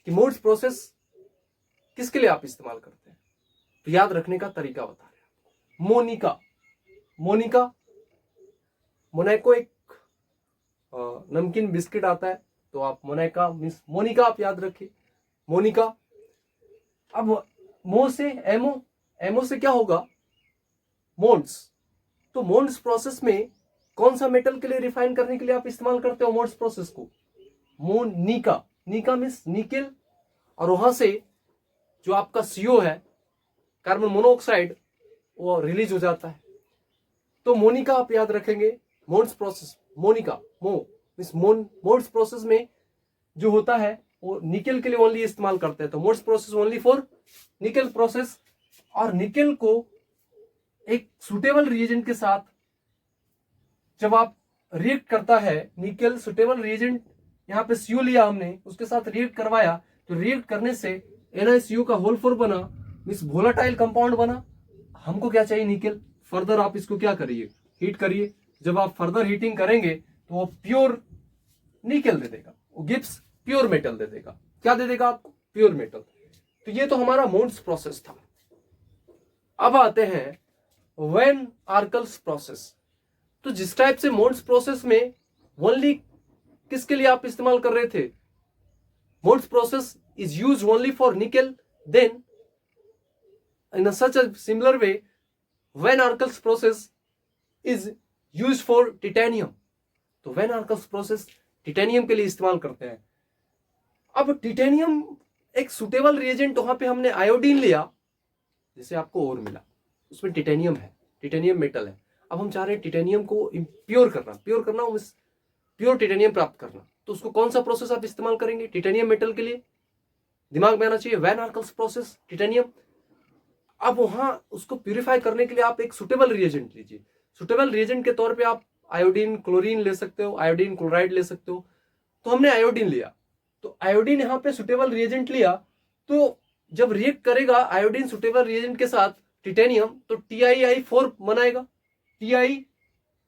कि मोड्स प्रोसेस किसके लिए आप इस्तेमाल करते हैं, तो याद रखने का तरीका बता रहे हैं। मोनिका, मोनिका, मोनाको एक नमकीन बिस्किट आता है, तो आप मोनाका मीन्स मोनिका आप याद रखिए, मोनिका। अब मो से एमओ, एमओ से क्या होगा मोड्स। तो मोड्स प्रोसेस में कौन सा मेटल के लिए रिफाइन करने के लिए आप इस्तेमाल करते हो मोड्स प्रोसेस को, मोनिका, निका मीन्स निकेल, और वहां से जो आपका सीओ है कार्बन मोनोऑक्साइड वो रिलीज हो जाता है। तो मोनिका आप याद रखेंगे, मोड्स प्रोसेस, मोनिका मो मीन्स मोड्स प्रोसेस में जो होता है वो निकेल के लिए ओनली इस्तेमाल करते हैं। तो modes process only for nickel process. और निकेल को एक सुटेबल रिएजेंट के साथ जब आप रिएक्ट करता है, निकेल सुटेबल रिएजेंट, यहाँ पे सीयू लिया हमने, उसके साथ रिएक्ट करवाया, तो रिएक्ट करने से NiCu का होल 4 बना, मीन्स वोलाटाइल कंपाउंड बना। हमको क्या चाहिए निकेल, फर्दर आप इसको क्या करिए, हीट करिए। जब आप फर्दर हीटिंग करेंगे तो वो प्योर निकेल दे देगा, वो गिब्स प्योर मेटल दे देगा। क्या दे देगा आपको, प्योर मेटल। तो ये तो हमारा मोड्स प्रोसेस था। अब आते हैं वैन आर्कल्स प्रोसेस। तो जिस टाइप से मोड्स प्रोसेस में ओनली किसके लिए आप इस्तेमाल कर रहे थे, Mond's process is use only for nickel, then in such a similar way van Arkel's process is use for titanium. तो वैन आर्कल्स प्रोसेस टिटेनियम के लिए इस्तेमाल करते हैं। अब टिटेनियम एक सुटेबल रिएजेंट, वहां पे हमने आयोडीन लिया, जैसे आपको और मिला, उसमें टिटेनियम है, टिटेनियम मेटल है। अब हम चाह रहे हैं टिटेनियम को प्योर करना, प्योर टिटेनियम प्राप्त करना। तो उसको कौन सा प्रोसेस आप इस्तेमाल करेंगे टिटेनियम मेटल के लिए, दिमाग में आना चाहिए वैन आर्कल्स प्रोसेस, टिटेनियम। अब वहां उसको प्यूरिफाई करने के लिए आप एक सुटेबल रिएजेंट लीजिए। सुटेबल रिएजेंट के तौर पे आप आयोडीन क्लोरीन ले सकते हो, आयोडीन क्लोराइड ले सकते हो। तो हमने आयोडीन लिया, तो आयोडीन यहाँ पे सुटेबल रिएजेंट लिया, तो जब रिएक्ट करेगा आयोडीन सुटेबल रिएजेंट के साथ टिटेनियम, तो TiI4 बनाएगा। टीआई,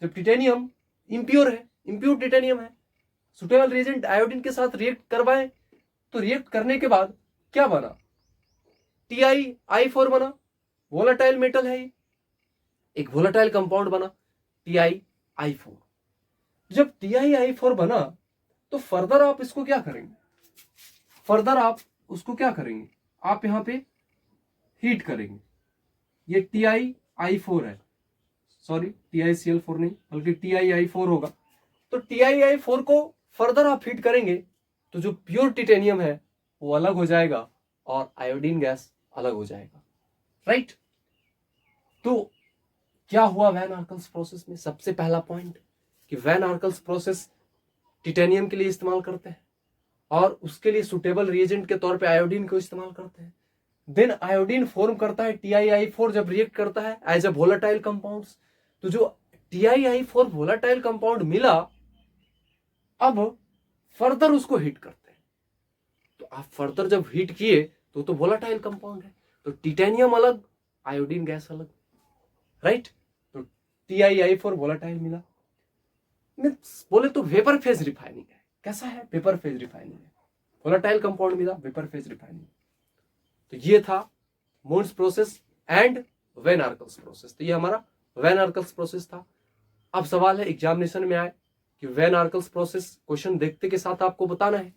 जब टिटेनियम इम्प्योर है, इम्प्योर टिटेनियम है, सुटेबल रिएजेंट आयोडीन के साथ रिएक्ट करवाए, तो रिएक्ट करने के बाद क्या बना, TiI4 बना, वोलाटाइल मेटल है ये, एक वोलाटाइल कंपाउंड बना TiI4। जब TiI4 बना तो फर्दर आप इसको क्या करेंगे, फर्दर आप उसको क्या करेंगे, आप यहां पे हीट करेंगे। ये TiI4 है, सॉरी TiCl4 नहीं बल्कि TiI4 होगा। तो TiI4 को फर्दर आप हीट करेंगे तो जो प्योर टिटेनियम है वो अलग हो जाएगा और आयोडीन गैस अलग हो जाएगा, राइट। तो क्या हुआ वैन आर्कल्स प्रोसेस में, सबसे पहला पॉइंट कि वैन आर्कल्स प्रोसेस टिटेनियम के लिए इस्तेमाल करते हैं और उसके लिए सुटेबल रिएजेंट के तौर पे आयोडीन को इस्तेमाल करते हैं। देन आयोडीन फॉर्म करता है TiI4, जब रिएक्ट करता है एज अ वोलाटाइल कंपाउंड्स। तो जो TiI4 वोलाटाइल कंपाउंड मिला, अब फर्दर उसको हीट करते हैं। तो आप फर्दर जब हीट किए तो वोलाटाइल कंपाउंड है, तो टिटेनियम अलग, आयोडीन गैस अलग, राइट। तो TiI4 वोलाटाइल मिला, बोले तो वेपर फेज रिफाइनिंग है। कैसा है, वेपर फेज रिफाइनिंग है, वोलाटाइल कंपाउंड मिला, वेपर फेज रिफाइनिंग। तो ये था Mond's process and van Arkel's process. तो ये हमारा वैन आर्कल्स प्रोसेस था। अब सवाल है एग्जामिनेशन में आए कि वैन आर्कल्स प्रोसेस क्वेश्चन देखते के साथ आपको बताना है,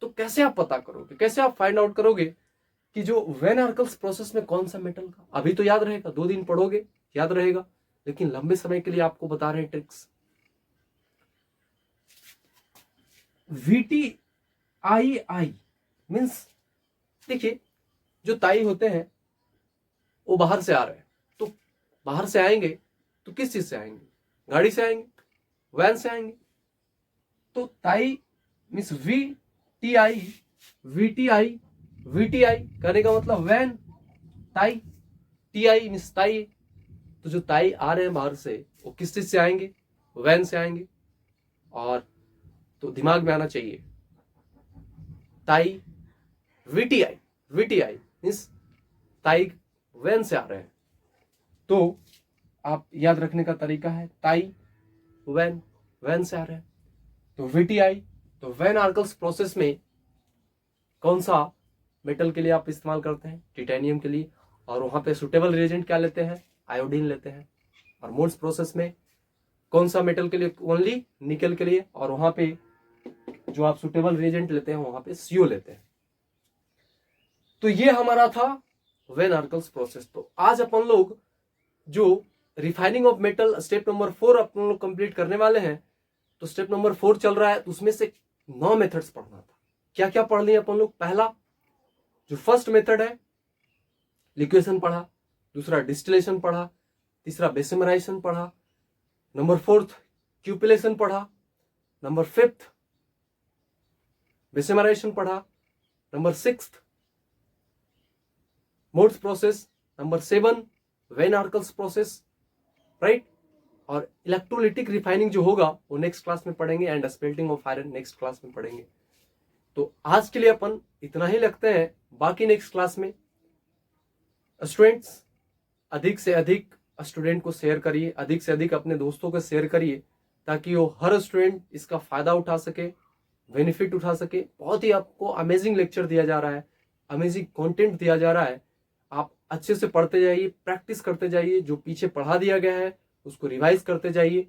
तो कैसे आप पता करोगे, कैसे आप फाइंड आउट करोगे कि जो वैन आर्कल्स प्रोसेस में कौन सा मेटल का, अभी तो याद रहेगा, 2 दिन पढ़ोगे याद रहेगा, लेकिन लंबे समय के लिए आपको बता रहे हैं ट्रिक्स। VTII मीन्स, देखिए जो ताई होते हैं वो बाहर से आ रहे हैं, तो बाहर से आएंगे तो किस चीज से आएंगे, गाड़ी से आएंगे, वैन से आएंगे। तो ताई मीन्स VTI करने का मतलब वैन, ताई, TI मीन्स ताई। तो जो ताई आ रहे हैं बाहर से वो किस चीज से आएंगे, वैन से आएंगे। और तो दिमाग में आना चाहिए ताई VTI मीन्स ताई वैन से आ रहे हैं। तो आप याद रखने का तरीका है ताई वैन से आ रहे हैं। तो VTI, तो वैन आर्कल्स प्रोसेस में कौन सा मेटल के लिए आप इस्तेमाल करते हैं, टिटेनियम के लिए, और वहां पे सुटेबल रिएजेंट क्या लेते हैं, आयोडीन लेते हैं। और मोड्स प्रोसेस में कौन सा मेटल के लिए, ओनली निकेल के लिए, और वहां पे जो आप सुटेबल रिएजेंट लेते हैं वहां पे CO लेते हैं। तो ये हमारा था वेन आर्कल्स प्रोसेस। तो आज अपन लोग जो refining of metal step number 4 अपन लोग कंप्लीट करने वाले हैं। तो स्टेप नंबर 4 चल रहा है, तो उसमें से 9 मेथड्स पढ़ना था। क्या क्या पढ़ लिए अपन लोग? पहला जो फर्स्ट मेथड है लिक्वेशन पढ़ा, दूसरा डिस्टिलेशन पढ़ा, तीसरा बेसिमराइजेशन पढ़ा, नंबर 4 क्यूपिलेशन पढ़ा, नंबर 5 बेसिमराइजेशन पढ़ा, number 6 Mond's process, number 7 van Arkel's process, right. और इलेक्ट्रोलिटिक रिफाइनिंग जो होगा वो नेक्स्ट क्लास में पढ़ेंगे, and smelting of iron next class में पढ़ेंगे। तो आज के लिए अपन इतना ही रखते हैं, बाकी नेक्स्ट क्लास में स्टूडेंट्स अधिक से अधिक स्टूडेंट को शेयर करिए, अधिक से अधिक अपने दोस्तों को शेयर करिए, ताकि वो हर स्टूडेंट इसका फायदा उठा सके, बेनिफिट उठा सके। बहुत ही आपको अमेजिंग लेक्चर दिया जा रहा है, अमेजिंग कंटेंट दिया जा रहा है। आप अच्छे से पढ़ते जाइए, प्रैक्टिस करते जाइए, जो पीछे पढ़ा दिया गया है उसको रिवाइज करते जाइए,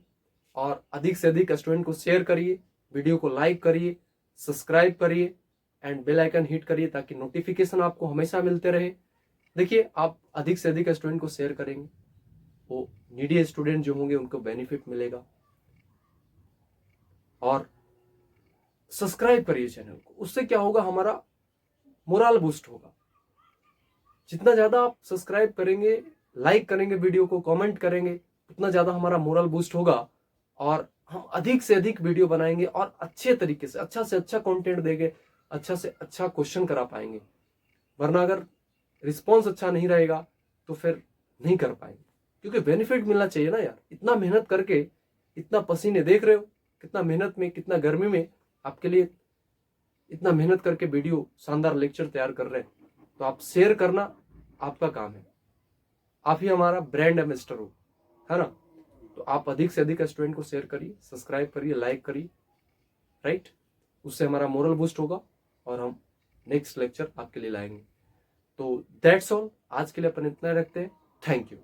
और अधिक से अधिक स्टूडेंट को शेयर करिए, वीडियो को लाइक करिए, सब्सक्राइब करिए, एंड बेल आइकन हिट करिए, ताकि नोटिफिकेशन आपको हमेशा मिलते रहे। देखिए, आप अधिक से अधिक स्टूडेंट को शेयर करेंगे, वो नीडी स्टूडेंट जो होंगे उनको बेनिफिट मिलेगा। और सब्सक्राइब करिए चैनल को, उससे क्या होगा, हमारा मोरल बूस्ट होगा। जितना ज्यादा आप सब्सक्राइब करेंगे, लाइक करेंगे, वीडियो को कमेंट करेंगे, उतना ज्यादा हमारा मोरल बूस्ट होगा, और हम अधिक से अधिक वीडियो बनाएंगे और अच्छे तरीके से अच्छा कंटेंट देंगे, अच्छा से अच्छा क्वेश्चन करा पाएंगे। वरना अगर रिस्पॉन्स अच्छा नहीं रहेगा तो फिर नहीं कर पाएंगे, क्योंकि बेनिफिट मिलना चाहिए ना यार। इतना मेहनत करके, इतना पसीने देख रहे हो, कितना मेहनत में, कितना गर्मी में आपके लिए इतना मेहनत करके वीडियो शानदार लेक्चर तैयार कर रहे हैं, तो आप शेयर करना आपका काम है। आप ही हमारा ब्रांड एम्बेसडर हो, है ना। तो आप अधिक से अधिक स्टूडेंट को शेयर करिए, सब्सक्राइब करिए, लाइक करिए, राइट। उससे हमारा मोरल बूस्ट होगा और हम नेक्स्ट लेक्चर आपके लिए लाएंगे। तो दैट्स ऑल, आज के लिए अपन इतना रखते हैं। Thank you.